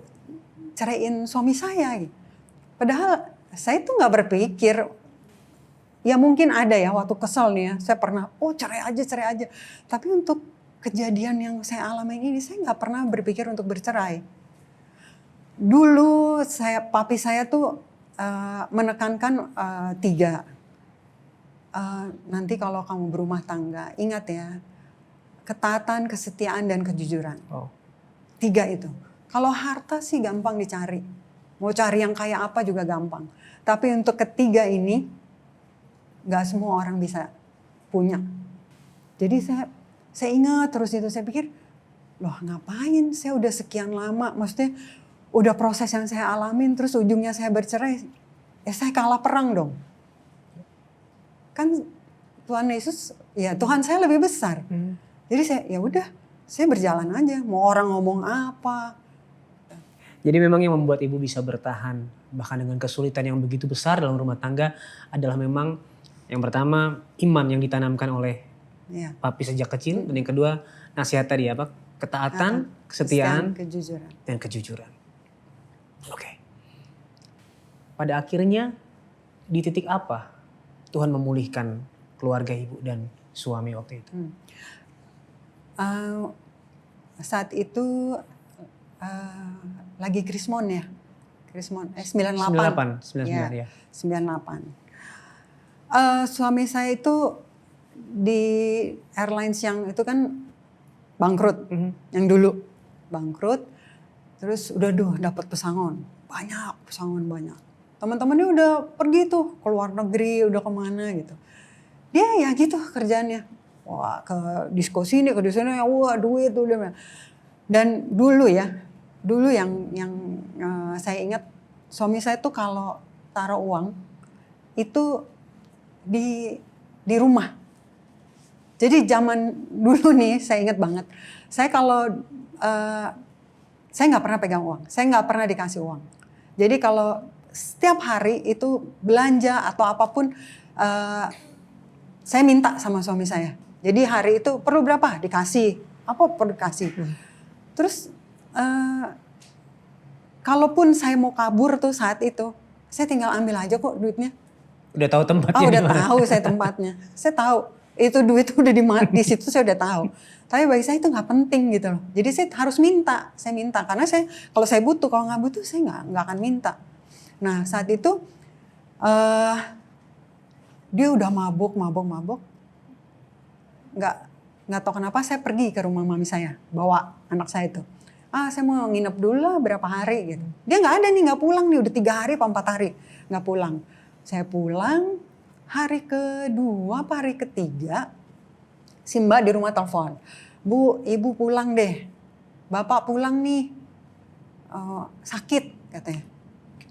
[SPEAKER 1] ceraiin suami saya gitu. Padahal saya tuh gak berpikir, ya mungkin ada ya waktu kesel nih ya. Saya pernah, cerai aja. Tapi untuk kejadian yang saya alami ini, saya gak pernah berpikir untuk bercerai. Dulu papi saya tuh menekankan 3. Nanti kalau kamu berumah tangga, ingat ya, ketaatan, kesetiaan, dan kejujuran. 3 itu. Kalau harta sih gampang dicari. Mau cari yang kayak apa juga gampang. Tapi untuk ketiga ini, gak semua orang bisa punya. Jadi saya ingat terus itu, saya pikir, loh ngapain saya udah sekian lama, maksudnya udah proses yang saya alamin, terus ujungnya saya bercerai, ya saya kalah perang dong. Kan Tuhan Yesus, ya Tuhan saya lebih besar. Jadi saya berjalan aja, mau orang ngomong apa.
[SPEAKER 2] Jadi memang yang membuat ibu bisa bertahan, bahkan dengan kesulitan yang begitu besar dalam rumah tangga, adalah memang yang pertama iman yang ditanamkan oleh papi sejak kecil, dan yang kedua nasihat tadi apa? Ketaatan, kesetiaan, dan kejujuran. Oke. Pada akhirnya di titik apa Tuhan memulihkan keluarga ibu dan suami waktu itu?
[SPEAKER 1] Saat itu lagi Krismon ya. Krismon 98.
[SPEAKER 2] 98 ya.
[SPEAKER 1] 98. Suami saya itu di airlines yang itu kan bangkrut. Yang dulu bangkrut. Terus udah dapat pesangon. Banyak. Teman-temannya udah pergi tuh ke luar negeri, udah kemana gitu. Dia ya gitu kerjaannya. Wah ke disko sini, ke disko sini, wah duit udah. Dan dulu yang saya ingat, suami saya tuh kalau taruh uang itu di rumah. Jadi zaman dulu nih saya ingat banget. Saya kalau saya nggak pernah pegang uang, saya nggak pernah dikasih uang. Jadi kalau setiap hari itu belanja atau apapun saya minta sama suami saya. Jadi hari itu perlu berapa dikasih, apa perlu dikasih. Terus kalaupun saya mau kabur tuh saat itu, saya tinggal ambil aja kok duitnya.
[SPEAKER 2] Udah tahu tempatnya?
[SPEAKER 1] Udah tahu saya tempatnya. Saya tahu itu duit udah di situ, saya udah tahu. Tapi bagi saya itu nggak penting gitu loh. Jadi saya harus minta, karena kalau saya butuh, kalau nggak butuh saya nggak akan minta. Nah saat itu dia udah mabuk. Nggak tahu kenapa saya pergi ke rumah mami saya, bawa anak saya itu. Saya mau nginep dulu lah berapa hari gitu. Dia nggak ada nih, nggak pulang nih, udah 3 hari apa 4 hari nggak pulang. Saya pulang hari kedua apa hari ketiga, si Mbak di rumah telepon, Bu, Ibu pulang deh, Bapak pulang nih, sakit katanya.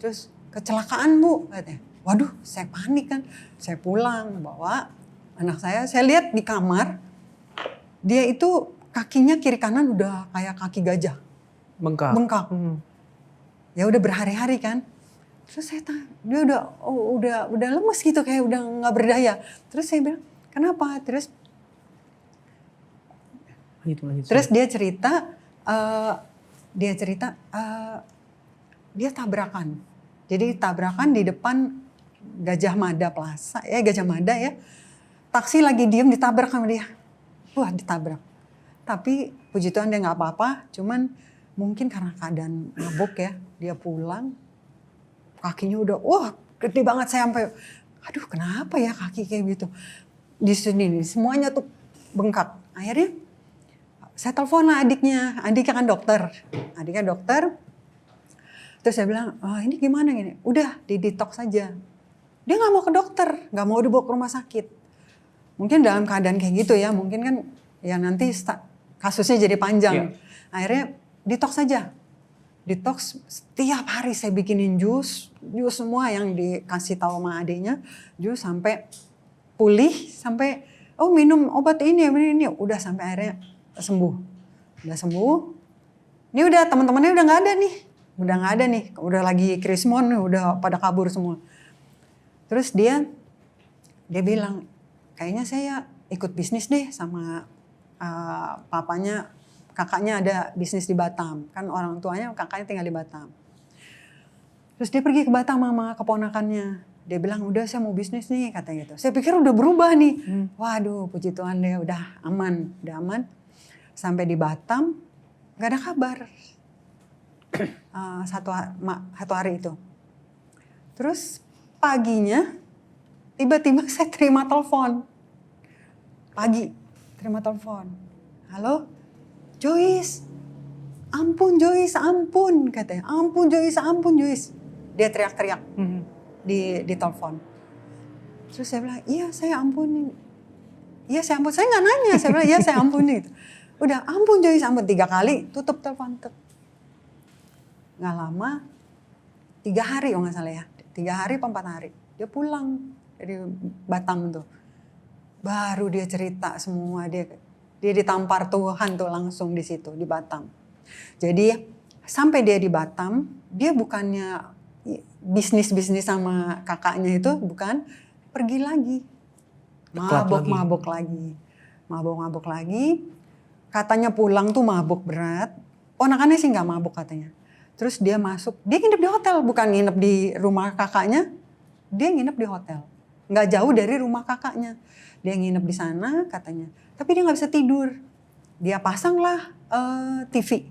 [SPEAKER 1] Terus kecelakaan Bu katanya. Waduh, saya panik kan. Saya pulang bawa anak saya lihat di kamar, dia itu kakinya kiri kanan udah kayak kaki gajah. Bengkak. Ya udah berhari-hari kan. Terus saya tanya, dia udah lemes gitu, kayak udah nggak berdaya. Terus saya bilang, kenapa? Terus dia cerita, dia tabrakan. Jadi tabrakan di depan Gajah Mada Plaza, Gajah Mada ya. Taksi lagi diem, ditabrak sama dia. Wah, ditabrak. Tapi puji Tuhan dia nggak apa-apa, cuman mungkin karena keadaan mabuk ya, dia pulang kakinya udah gede banget, saya sampai aduh kenapa ya kaki kayak gitu. Di sini nih semuanya tuh bengkak. Akhirnya saya telepon lah adiknya kan dokter. Adiknya dokter. Terus saya bilang, ini gimana gini? Udah di detox saja. Dia nggak mau ke dokter, nggak mau dibawa ke rumah sakit. Mungkin dalam keadaan kayak gitu ya, mungkin kan ya nanti kasusnya jadi panjang. Akhirnya detox saja. Detox setiap hari saya bikinin jus semua yang dikasih tahu sama adiknya, jus sampai pulih, sampai minum obat ini udah sampai akhirnya sembuh. Udah sembuh. Ini udah teman-temannya udah nggak ada nih, udah lagi krismon, udah pada kabur semua. Terus dia bilang, kayaknya saya ikut bisnis deh sama kakaknya ada bisnis di Batam. Kan orang tuanya, kakaknya tinggal di Batam. Terus dia pergi ke Batam sama keponakannya. Dia bilang, udah saya mau bisnis nih, katanya gitu. Saya pikir udah berubah nih. Waduh, puji Tuhan deh, udah aman. Sampai di Batam, gak ada kabar. Satu hari itu. Terus paginya, tiba-tiba saya terima telepon. Terima telepon. Halo? Joyce, ampun Joyce, ampun katanya. Ampun Joyce. Dia teriak-teriak di telepon. Terus saya bilang, iya saya ampun. Saya nggak nanya. Saya bilang, iya saya ampun gitu. Udah ampun Joyce, ampun 3 kali. Tutup telepon. Nggak lama, 3 hari kalau nggak salah ya. 3 hari apa 4 hari. Dia pulang dari Batam tuh. Baru dia cerita semua, dia ditampar Tuhan tuh langsung di situ di Batam. Jadi sampai dia di Batam, dia bukannya bisnis sama kakaknya itu, bukan, pergi lagi. Mabok lagi. Katanya pulang tuh mabuk berat. Ponakannya sih nggak mabuk katanya. Terus dia masuk, dia nginep di hotel, bukan nginep di rumah kakaknya. Dia nginep di hotel. Nggak jauh dari rumah kakaknya. Dia nginep di sana katanya. Tapi dia nggak bisa tidur. Dia pasanglah TV.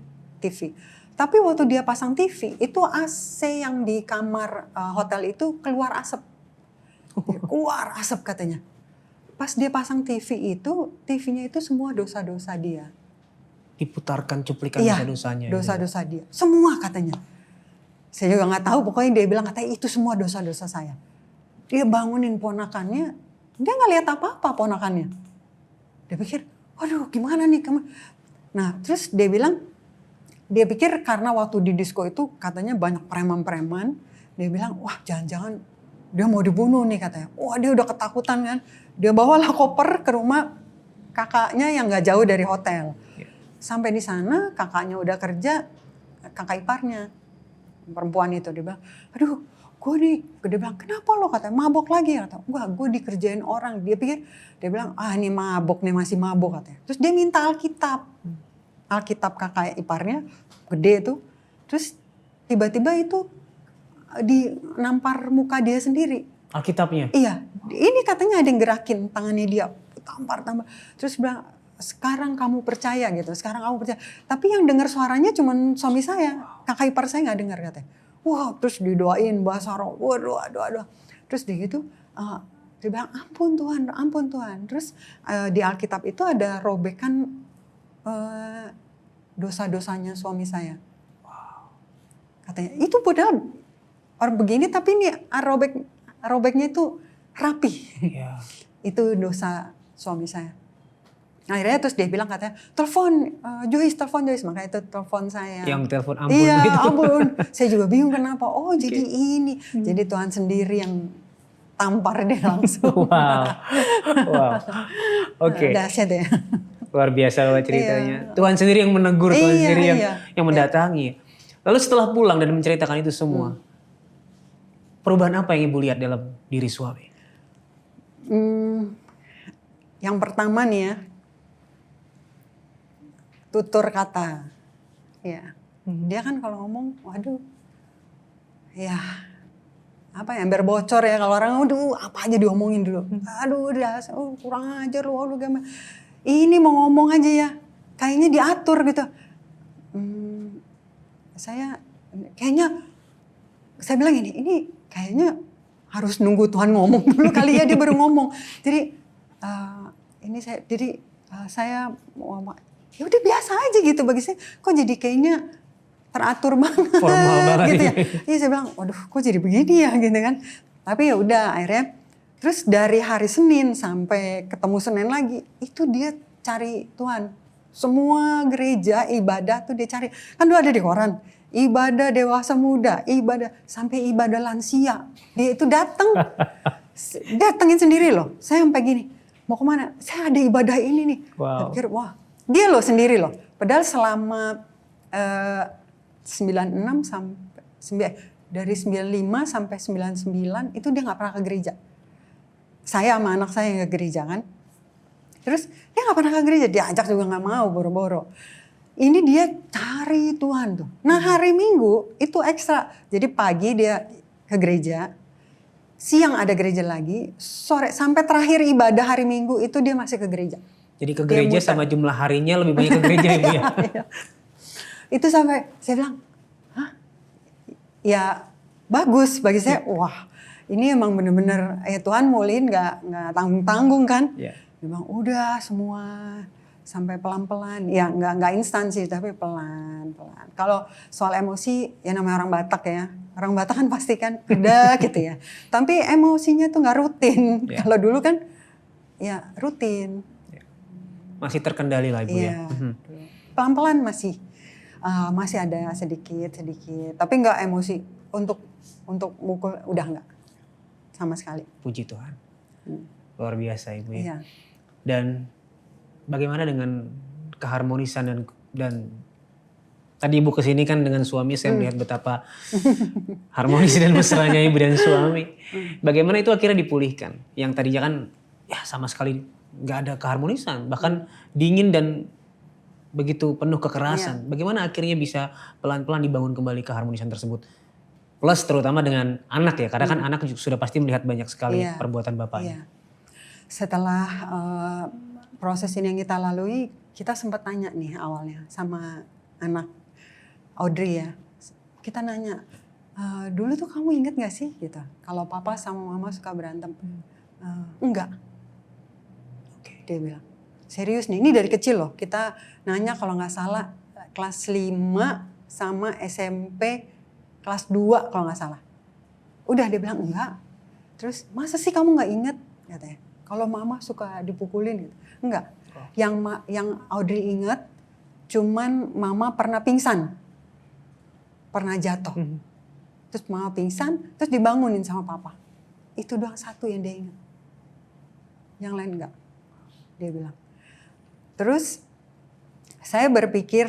[SPEAKER 1] Tapi waktu dia pasang TV, itu AC yang di kamar hotel itu keluar asap. Keluar asap katanya. Pas dia pasang TV itu, TV-nya itu semua dosa-dosa dia.
[SPEAKER 2] Diputarkan cuplikan dosa-dosanya.
[SPEAKER 1] Dosa-dosa dia. Semua katanya. Saya juga nggak tahu, pokoknya dia bilang katanya itu semua dosa-dosa saya. Dia bangunin ponakannya, dia nggak lihat apa-apa ponakannya. Dia pikir, waduh gimana nih kamu. Nah terus dia bilang, dia pikir karena waktu di disko itu katanya banyak preman-preman. Dia bilang, wah jangan-jangan dia mau dibunuh nih katanya. Wah dia udah ketakutan kan. Dia bawalah koper ke rumah kakaknya yang gak jauh dari hotel. Sampai di sana kakaknya udah kerja, kakak iparnya. Perempuan itu dia bilang, aduh dia bilang, kenapa lo katanya, mabok lagi? Kata, enggak, gue dikerjain orang. Dia bilang, ini mabok nih, masih mabok katanya. Terus dia minta Alkitab kakak iparnya, gede itu. Terus tiba-tiba itu nampar muka dia sendiri.
[SPEAKER 2] Alkitabnya?
[SPEAKER 1] Iya, ini katanya ada yang gerakin tangannya dia, tampar. Terus bilang, sekarang kamu percaya gitu, Tapi yang dengar suaranya cuma suami saya, kakak ipar saya nggak dengar katanya. Wah, terus didoain bahasa roh, doa. Terus dia gitu, dia bilang ampun Tuhan. Terus di Alkitab itu ada robekan dosa-dosanya suami saya. Katanya, itu padahal orang begini tapi ini robeknya itu rapi.
[SPEAKER 2] Yeah.
[SPEAKER 1] Itu dosa suami saya. Akhirnya terus dia bilang katanya, telepon Joyce. Makanya itu telepon saya.
[SPEAKER 2] Yang telepon ampun.
[SPEAKER 1] Iya
[SPEAKER 2] gitu.
[SPEAKER 1] ampun. Saya juga bingung kenapa. Oh jadi ini. Jadi Tuhan sendiri yang tampar dia langsung.
[SPEAKER 2] Wow. Oke.
[SPEAKER 1] Dahsyat ya.
[SPEAKER 2] Luar biasa ceritanya. Tuhan sendiri yang menegur, Tuhan sendiri yang mendatangi. Lalu setelah pulang dan menceritakan itu semua, perubahan apa yang Ibu lihat dalam diri suami?
[SPEAKER 1] Yang pertama nih ya, tutur kata. Ya. Dia kan kalau ngomong, waduh, ya apa ya, ember bocor ya kalau orang, aduh apa aja diomongin dulu. Aduh kurang ajar lu, aduh gimana. Ini mau ngomong aja ya, kayaknya diatur gitu. Saya bilang ini kayaknya harus nunggu Tuhan ngomong dulu kali ya, dia baru ngomong. Jadi saya ya udah biasa aja gitu bagi saya. Kok jadi kayaknya teratur banget,
[SPEAKER 2] formal banget
[SPEAKER 1] gitu ya. Iya, saya bilang, waduh, kok jadi begini ya gitu kan. Tapi ya udah akhirnya, terus dari hari Senin sampai ketemu Senin lagi, itu dia cari Tuhan. Semua gereja ibadah tuh dia cari. Kan dulu ada di koran, ibadah dewasa muda, ibadah sampai ibadah lansia. Dia itu datengin sendiri loh. Saya sampai gini, mau kemana? Saya ada ibadah ini nih. Saya pikir, wah, dia loh sendiri loh. Padahal selama 96 sampai dari 95 sampai 99 itu dia nggak pernah ke gereja. Saya sama anak saya yang ke gereja kan. Terus dia nggak pernah ke gereja, diajak juga nggak mau, boro-boro. Ini dia cari Tuhan tuh. Nah hari Minggu itu ekstra. Jadi pagi dia ke gereja, siang ada gereja lagi, sore sampai terakhir ibadah hari Minggu itu dia masih ke gereja.
[SPEAKER 2] Jadi ke gereja sama jumlah harinya lebih banyak ke gereja Ibu ya?
[SPEAKER 1] Iya. Itu sampai saya bilang, hah? Ya bagus bagi saya. Wah, ini emang bener-bener Tuhan mulihin nggak tanggung-tanggung kan?
[SPEAKER 2] Yeah.
[SPEAKER 1] Dia bilang udah semua sampai pelan-pelan. Ya nggak instan sih, tapi pelan-pelan. Kalau soal emosi, ya namanya orang Batak ya. Orang Batak kan pasti kan ada gitu ya. Tapi emosinya tuh nggak rutin.
[SPEAKER 2] Yeah.
[SPEAKER 1] Kalau dulu kan ya rutin.
[SPEAKER 2] Masih terkendali lah Ibu ya.
[SPEAKER 1] Pelan-pelan masih ada sedikit, tapi nggak emosi untuk mukul, udah nggak sama sekali.
[SPEAKER 2] Puji Tuhan, luar biasa Ibu ya.
[SPEAKER 1] Iya.
[SPEAKER 2] Dan bagaimana dengan keharmonisan dan tadi Ibu kesini kan dengan suami, saya melihat betapa harmonis dan mesranya Ibu dan suami. Bagaimana itu akhirnya dipulihkan? Yang tadinya kan ya sama sekali nggak ada keharmonisan, bahkan dingin dan begitu penuh kekerasan. Iya. Bagaimana akhirnya bisa pelan-pelan dibangun kembali keharmonisan tersebut? Plus terutama dengan anak ya, karena kan anak sudah pasti melihat banyak sekali perbuatan bapaknya.
[SPEAKER 1] Iya. Setelah proses ini yang kita lalui, kita sempat tanya nih awalnya sama anak Audrey ya. Kita nanya, dulu tuh kamu inget gak sih gitu, kalau papa sama mama suka berantem? Enggak. Oke, dia bilang. Serius nih, ini dari kecil loh. Kita nanya kalau nggak salah kelas 5 sama SMP kelas 2 kalau nggak salah. Udah dia bilang enggak. Terus masa sih kamu nggak inget? Katanya. Kalau mama suka dipukulin gitu. Enggak. Yang Audrey inget cuman mama pernah pingsan. Pernah jatuh. Terus mama pingsan, terus dibangunin sama papa. Itu doang satu yang dia inget. Yang lain enggak. Dia bilang. Terus saya berpikir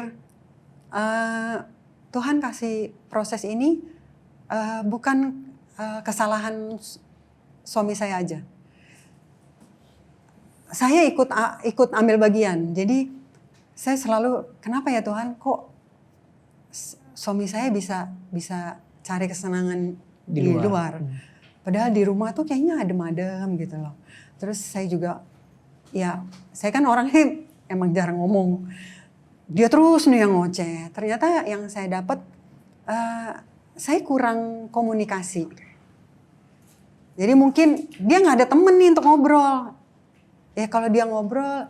[SPEAKER 1] Tuhan kasih proses ini bukan kesalahan suami saya aja. Saya ikut ambil bagian. Jadi saya selalu, kenapa ya Tuhan kok suami saya bisa cari kesenangan di luar. Padahal di rumah tuh kayaknya adem-adem gitu loh. Terus saya juga, ya saya kan orangnya emang jarang ngomong. Dia terus nih yang ngoceh. Ternyata yang saya dapat, saya kurang komunikasi. Jadi mungkin dia nggak ada temen nih untuk ngobrol. Ya kalau dia ngobrol,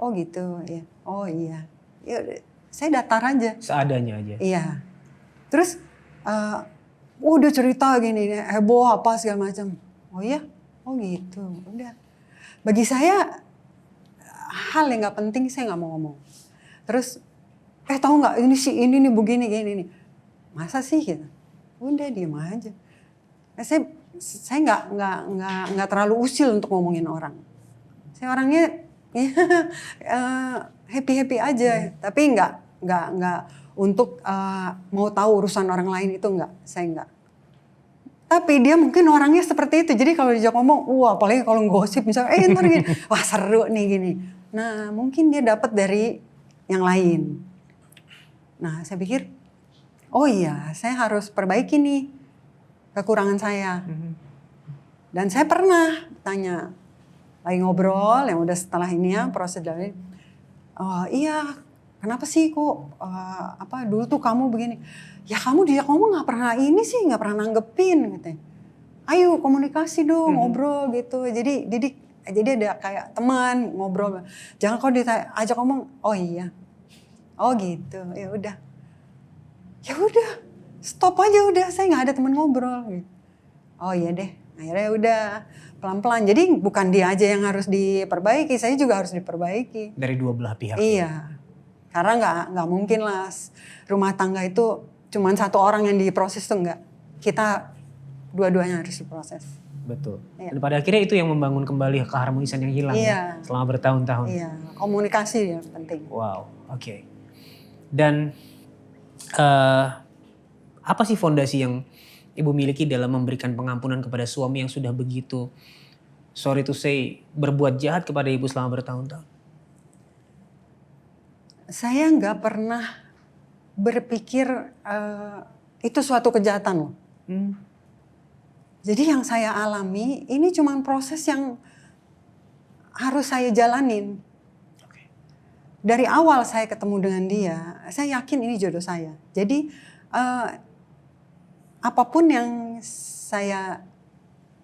[SPEAKER 1] oh gitu, ya, oh iya. Ya, saya datar aja.
[SPEAKER 2] Seadanya aja.
[SPEAKER 1] Iya. Terus, udah cerita gini, heboh apa segala macam. Oh iya, oh gitu, udah. Bagi saya hal yang nggak penting saya nggak mau ngomong. Terus, tahu nggak ini nih begini gini nih. Masa sih gitu? Udah diem aja. Saya nggak terlalu usil untuk ngomongin orang. Saya orangnya happy aja, tapi nggak untuk mau tahu urusan orang lain itu nggak, saya nggak. Tapi dia mungkin orangnya seperti itu. Jadi kalau diajak ngomong, wah apalagi kalau gosip misalnya, ntar gini, wah seru nih gini. Nah mungkin dia dapat dari yang lain. Nah saya pikir, oh iya saya harus perbaiki nih kekurangan saya. Dan saya pernah tanya, lagi ngobrol yang udah setelah ini ya proses dari, oh iya kenapa sih kok dulu tuh kamu begini? Ya kamu nggak pernah ini sih, nggak pernah nanggepin katanya. Ayo komunikasi dong, ngobrol gitu. Jadi ada kayak teman ngobrol. Jangan kau ajak ngomong, oh iya, oh gitu, ya udah, stop aja udah, saya nggak ada teman ngobrol. Gitu. Oh iya deh, akhirnya udah pelan-pelan. Jadi bukan dia aja yang harus diperbaiki, saya juga harus diperbaiki.
[SPEAKER 2] Dari dua belah pihak.
[SPEAKER 1] Iya, karena nggak mungkin lah rumah tangga itu cuman satu orang yang diproses tuh nggak. Kita dua-duanya harus diproses.
[SPEAKER 2] Betul.
[SPEAKER 1] Iya.
[SPEAKER 2] Dan pada akhirnya itu yang membangun kembali keharmonisan yang hilang ya, selama bertahun-tahun.
[SPEAKER 1] Iya, komunikasi yang penting.
[SPEAKER 2] Wow, oke. Dan apa sih fondasi yang Ibu miliki dalam memberikan pengampunan kepada suami yang sudah begitu, sorry to say, berbuat jahat kepada Ibu selama bertahun-tahun?
[SPEAKER 1] Saya nggak pernah berpikir itu suatu kejahatan loh. Jadi yang saya alami ini cuma proses yang harus saya jalanin. Dari awal saya ketemu dengan dia, saya yakin ini jodoh saya. Jadi apapun yang saya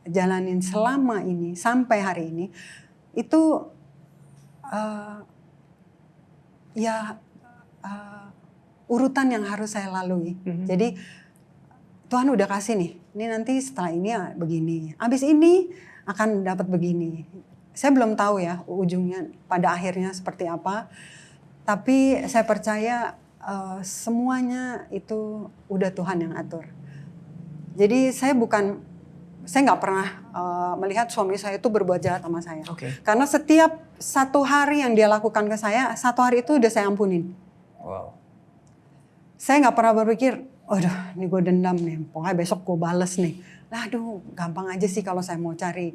[SPEAKER 1] jalanin selama ini sampai hari ini itu urutan yang harus saya lalui. Jadi Tuhan udah kasih nih, ini nanti setelah ini ya begini, abis ini akan dapat begini. Saya belum tahu ya ujungnya pada akhirnya seperti apa, tapi saya percaya semuanya itu udah Tuhan yang atur. Jadi saya nggak pernah melihat suami saya itu berbuat jahat sama saya. Karena setiap satu hari yang dia lakukan ke saya, satu hari itu udah saya ampunin.
[SPEAKER 2] Wow.
[SPEAKER 1] Saya nggak pernah berpikir, aduh ini gue dendam nih, pokoknya besok gue bales nih. Lah aduh gampang aja sih kalau saya mau cari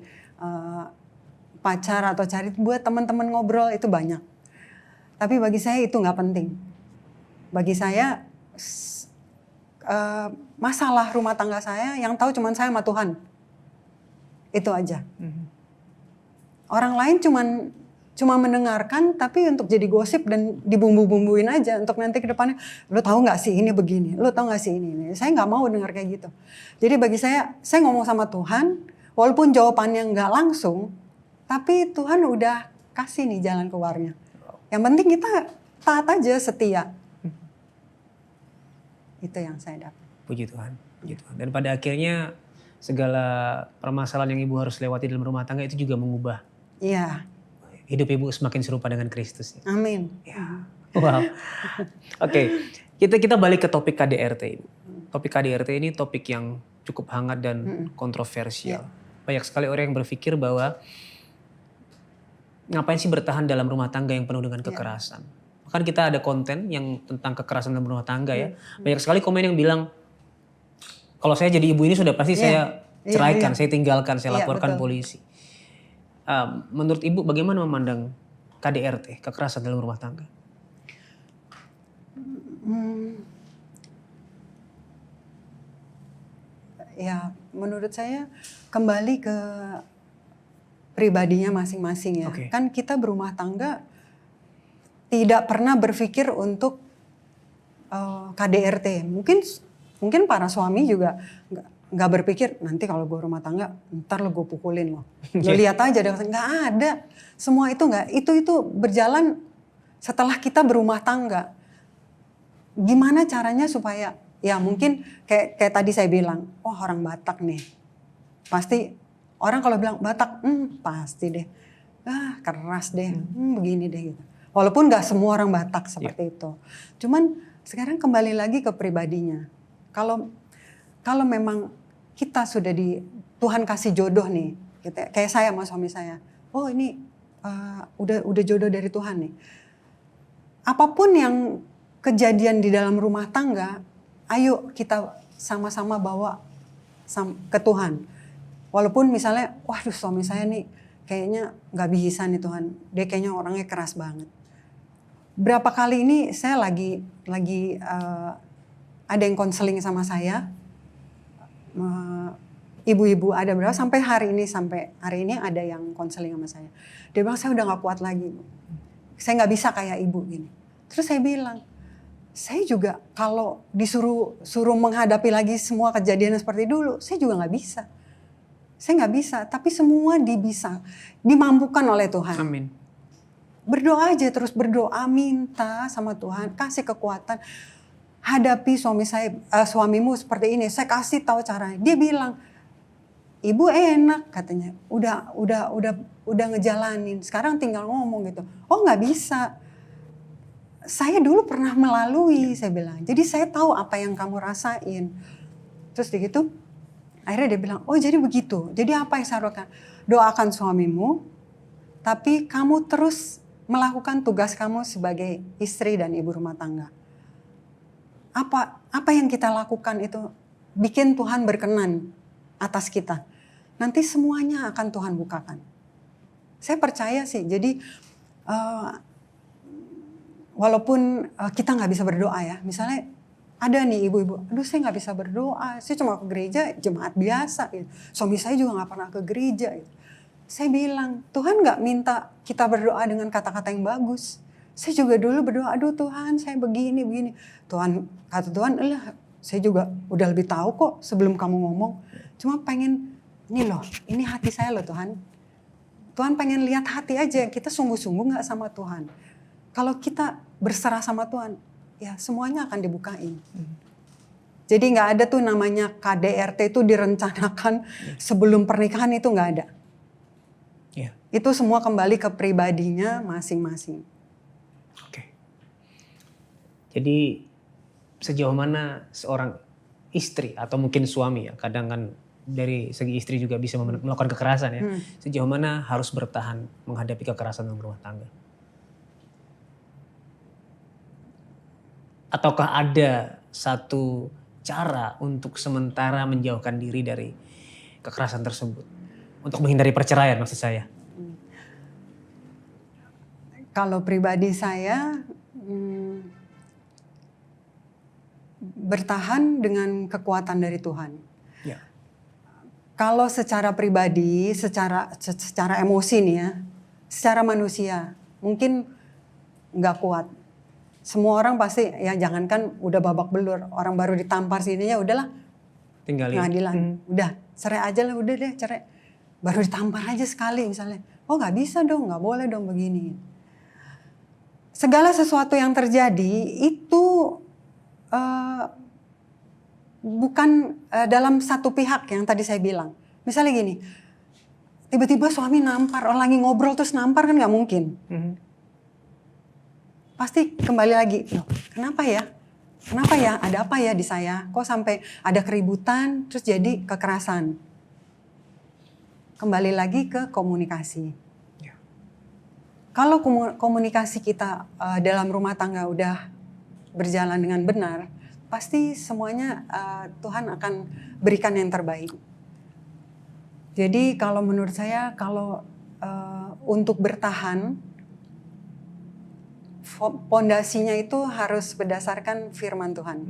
[SPEAKER 1] pacar atau cari buat teman-teman ngobrol itu banyak. Tapi bagi saya itu nggak penting. Bagi saya masalah rumah tangga saya yang tahu cuma saya sama Tuhan. Itu aja. Orang lain cuma mendengarkan tapi untuk jadi gosip dan dibumbu-bumbuin aja untuk nanti ke depannya, lo tahu nggak sih ini begini, lo tahu nggak sih ini. Saya nggak mau dengar kayak gitu. Jadi bagi saya ngomong sama Tuhan, walaupun jawabannya nggak langsung, tapi Tuhan udah kasih nih jalan keluarnya. Yang penting kita taat aja, setia. Itu yang saya dapat.
[SPEAKER 2] Puji Tuhan, puji Tuhan. Dan pada akhirnya segala permasalahan yang Ibu harus lewati dalam rumah tangga itu juga mengubah.
[SPEAKER 1] Iya.
[SPEAKER 2] Hidup Ibu semakin serupa dengan Kristus.
[SPEAKER 1] Amin.
[SPEAKER 2] Ya. Wow. Oke, kita balik ke topik KDRT Ibu. Topik KDRT ini topik yang cukup hangat dan kontroversial. Banyak sekali orang yang berpikir bahwa ngapain sih bertahan dalam rumah tangga yang penuh dengan kekerasan. Bahkan kita ada konten yang tentang kekerasan dalam rumah tangga ya. Banyak sekali komen yang bilang, kalau saya jadi ibu ini sudah pasti saya ceraikan, saya tinggalkan, saya laporkan polisi. Menurut Ibu bagaimana memandang KDRT, kekerasan dalam rumah tangga?
[SPEAKER 1] Ya, menurut saya kembali ke pribadinya masing-masing ya. Kan kita berumah tangga tidak pernah berpikir untuk KDRT. Mungkin para suami juga nggak berpikir nanti kalau gue rumah tangga ntar lo gue pukulin lo. Lo lihat aja deh, nggak ada. Semua itu nggak. Itu berjalan setelah kita berumah tangga. Gimana caranya supaya ya mungkin kayak tadi saya bilang, oh orang Batak nih, pasti orang kalau bilang Batak, pasti deh, keras deh, begini deh gitu. Walaupun nggak semua orang Batak seperti itu. Cuman sekarang kembali lagi ke pribadinya. Kalau memang kita sudah Tuhan kasih jodoh nih, gitu, kayak saya sama suami saya, oh ini udah jodoh dari Tuhan nih. Apapun yang kejadian di dalam rumah tangga, ayo kita sama-sama bawa ke Tuhan. Walaupun misalnya, waduh suami saya nih kayaknya nggak bisa nih Tuhan, dia kayaknya orangnya keras banget. Berapa kali ini saya lagi ada yang konseling sama saya, ibu-ibu ada berapa sampai hari ini ada yang konseling sama saya. Dia bilang saya udah nggak kuat lagi, saya nggak bisa kayak ibu gini. Terus saya bilang, saya juga kalau suruh menghadapi lagi semua kejadian seperti dulu, saya juga nggak bisa. Saya nggak bisa, tapi semua dimampukan oleh Tuhan.
[SPEAKER 2] Amin.
[SPEAKER 1] Berdoa aja, terus berdoa, minta sama Tuhan, kasih kekuatan. Hadapi suamimu seperti ini, saya kasih tahu caranya. Dia bilang, ibu enak katanya, udah ngejalanin, sekarang tinggal ngomong gitu. Oh nggak bisa, saya dulu pernah melalui, saya bilang. Jadi saya tahu apa yang kamu rasain. Terus begitu, akhirnya dia bilang, oh jadi begitu. Jadi apa yang saya lakukan? Doakan suamimu, tapi kamu terus melakukan tugas kamu sebagai istri dan ibu rumah tangga. Apa yang kita lakukan itu bikin Tuhan berkenan atas kita. Nanti semuanya akan Tuhan bukakan. Saya percaya sih. Jadi walaupun kita nggak bisa berdoa ya, misalnya ada nih ibu-ibu, aduh saya nggak bisa berdoa, saya cuma ke gereja jemaat biasa. Gitu. Suami saya juga nggak pernah ke gereja. Gitu. Saya bilang, Tuhan nggak minta kita berdoa dengan kata-kata yang bagus. Saya juga dulu berdoa, aduh Tuhan saya begini. Kata Tuhan, saya juga udah lebih tahu kok sebelum kamu ngomong. Cuma pengen, ini hati saya loh Tuhan. Tuhan pengen lihat hati aja, kita sungguh-sungguh gak sama Tuhan. Kalau kita berserah sama Tuhan, ya semuanya akan dibukain. Jadi gak ada tuh namanya KDRT itu direncanakan sebelum pernikahan, itu gak ada. Itu semua kembali ke pribadinya masing-masing.
[SPEAKER 2] Oke. Jadi sejauh mana seorang istri atau mungkin suami ya, kadang kan dari segi istri juga bisa melakukan kekerasan ya. Sejauh mana harus bertahan menghadapi kekerasan dalam rumah tangga? Ataukah ada satu cara untuk sementara menjauhkan diri dari kekerasan tersebut? Untuk menghindari perceraian maksud saya.
[SPEAKER 1] Kalau pribadi saya bertahan dengan kekuatan dari Tuhan.
[SPEAKER 2] Ya.
[SPEAKER 1] Kalau secara pribadi, secara emosi nih ya, secara manusia mungkin nggak kuat. Semua orang pasti ya jangankan udah babak belur, orang baru ditampar sini ya udahlah,
[SPEAKER 2] tinggalin.
[SPEAKER 1] pengadilan, udah cerai aja lah, udah deh cerai. Baru ditampar aja sekali misalnya, oh nggak bisa dong, nggak boleh dong begini. Segala sesuatu yang terjadi itu bukan dalam satu pihak yang tadi saya bilang. Misalnya gini, tiba-tiba suami nampar, orang lagi ngobrol terus nampar kan nggak mungkin. Pasti kembali lagi, loh, kenapa ya? Kenapa ya? Ada apa ya di saya? Kok sampai ada keributan terus jadi kekerasan? Kembali lagi ke komunikasi. Kalau komunikasi kita dalam rumah tangga udah berjalan dengan benar, pasti semuanya Tuhan akan berikan yang terbaik. Jadi kalau menurut saya, kalau untuk bertahan, pondasinya itu harus berdasarkan firman Tuhan.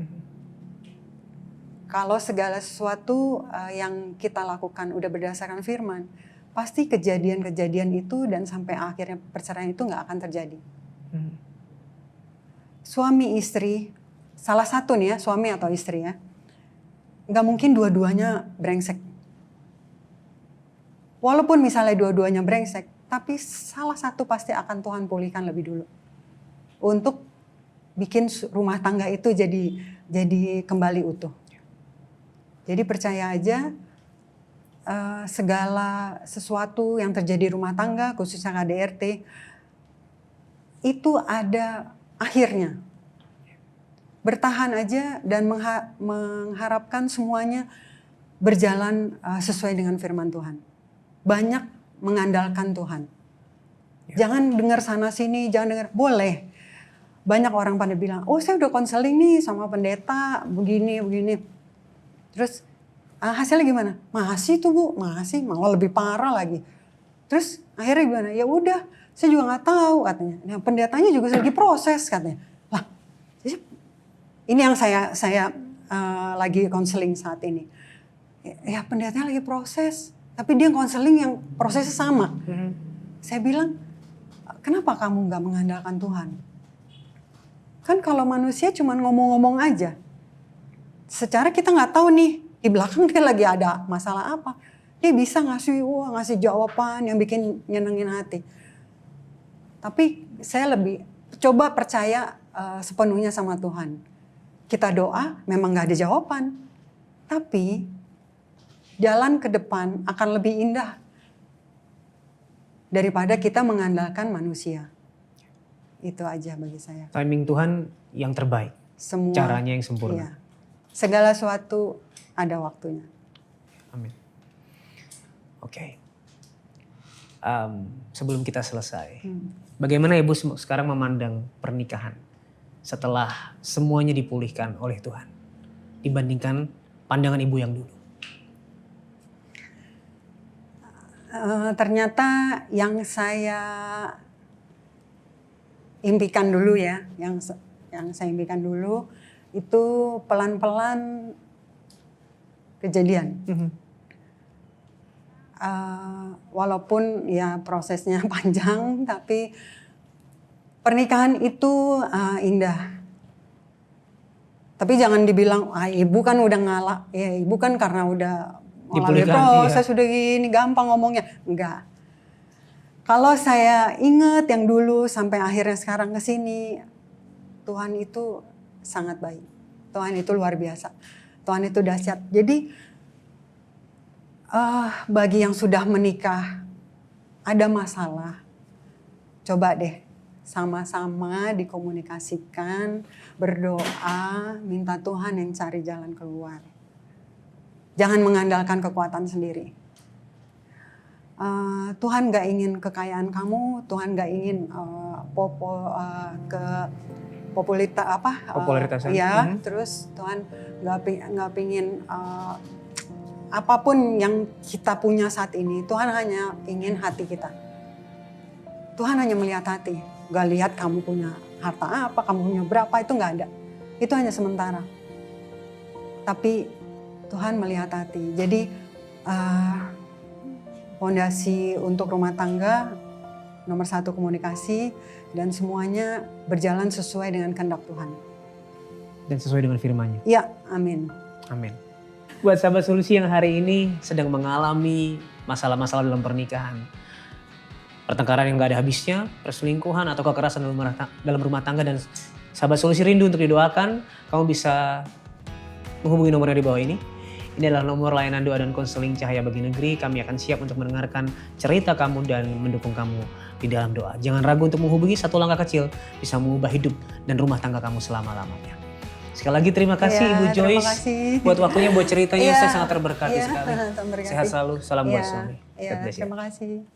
[SPEAKER 1] Kalau segala sesuatu yang kita lakukan udah berdasarkan firman, pasti kejadian-kejadian itu dan sampai akhirnya perceraian itu nggak akan terjadi. Suami istri, salah satu nih ya, suami atau istri ya, nggak mungkin dua-duanya brengsek. Walaupun misalnya dua-duanya brengsek, tapi salah satu pasti akan Tuhan pulihkan lebih dulu. Untuk bikin rumah tangga itu jadi kembali utuh. Jadi percaya aja, segala sesuatu yang terjadi di rumah tangga, khususnya KDRT, itu ada akhirnya. Bertahan aja dan mengharapkan semuanya berjalan sesuai dengan firman Tuhan. Banyak mengandalkan Tuhan. Jangan dengar sana sini, jangan dengar, boleh. Banyak orang pada bilang, oh saya udah konseling nih sama pendeta, begini. Terus hasilnya gimana? Masih tuh Bu, masih, malah lebih parah lagi. Terus akhirnya gimana? Ya udah, saya juga nggak tahu katanya. Nah, pendetanya juga lagi proses katanya. Lah, ini yang saya lagi konseling saat ini. Ya pendetanya lagi proses, tapi dia konseling yang prosesnya sama. Saya bilang, kenapa kamu nggak mengandalkan Tuhan? Kan kalau manusia cuma ngomong-ngomong aja. Secara kita nggak tahu nih di belakang dia lagi ada masalah apa. Dia bisa ngasih jawaban yang bikin nyenengin hati. Tapi saya lebih coba percaya sepenuhnya sama Tuhan. Kita doa memang nggak ada jawaban. Tapi jalan ke depan akan lebih indah daripada kita mengandalkan manusia. Itu aja bagi saya.
[SPEAKER 2] Timing Tuhan yang terbaik.
[SPEAKER 1] Semua
[SPEAKER 2] Caranya yang sempurna.
[SPEAKER 1] iya. Segala sesuatu ada waktunya.
[SPEAKER 2] Amin. Oke. Sebelum kita selesai, bagaimana Ibu sekarang memandang pernikahan setelah semuanya dipulihkan oleh Tuhan dibandingkan pandangan Ibu yang dulu?
[SPEAKER 1] Ternyata yang saya impikan dulu ya, yang saya impikan dulu itu pelan-pelan kejadian. Walaupun ya prosesnya panjang, tapi pernikahan itu indah. Tapi jangan dibilang, ibu kan udah ngalah, ya ibu kan karena udah melalui proses udah gini gampang ngomongnya. Enggak. Kalau saya ingat yang dulu sampai akhirnya sekarang ke sini, Tuhan itu sangat baik. Tuhan itu luar biasa. Tuhan itu dahsyat. Jadi bagi yang sudah menikah ada masalah, coba deh sama-sama dikomunikasikan, berdoa, minta Tuhan yang cari jalan keluar. Jangan mengandalkan kekuatan sendiri. Tuhan gak ingin kekayaan kamu, Tuhan gak ingin
[SPEAKER 2] popularitas.
[SPEAKER 1] Terus Tuhan gak pingin apapun yang kita punya saat ini. Tuhan hanya ingin hati kita. Tuhan hanya melihat hati, gak lihat kamu punya harta apa, kamu punya berapa, itu gak ada. Itu hanya sementara. Tapi Tuhan melihat hati. Jadi fondasi untuk rumah tangga nomor 1 komunikasi, dan semuanya berjalan sesuai dengan kehendak Tuhan.
[SPEAKER 2] Dan sesuai dengan firman-Nya.
[SPEAKER 1] Ya, amin.
[SPEAKER 2] Amin. Buat sahabat solusi yang hari ini sedang mengalami masalah-masalah dalam pernikahan, pertengkaran yang gak ada habisnya, perselingkuhan atau kekerasan dalam rumah tangga, dan sahabat solusi rindu untuk didoakan, kamu bisa menghubungi nomor yang di bawah ini. Ini adalah nomor layanan doa dan konseling Cahaya Bagi Negeri. Kami akan siap untuk mendengarkan cerita kamu dan mendukung kamu di dalam doa. Jangan ragu untuk menghubungi, satu langkah kecil bisa mengubah hidup dan rumah tangga kamu selama-lamanya. Sekali lagi terima kasih Ibu Joyce buat waktunya, buat ceritanya. Saya sangat terberkati sekali. Sehat selalu, salam buat suami.
[SPEAKER 1] Terima kasih.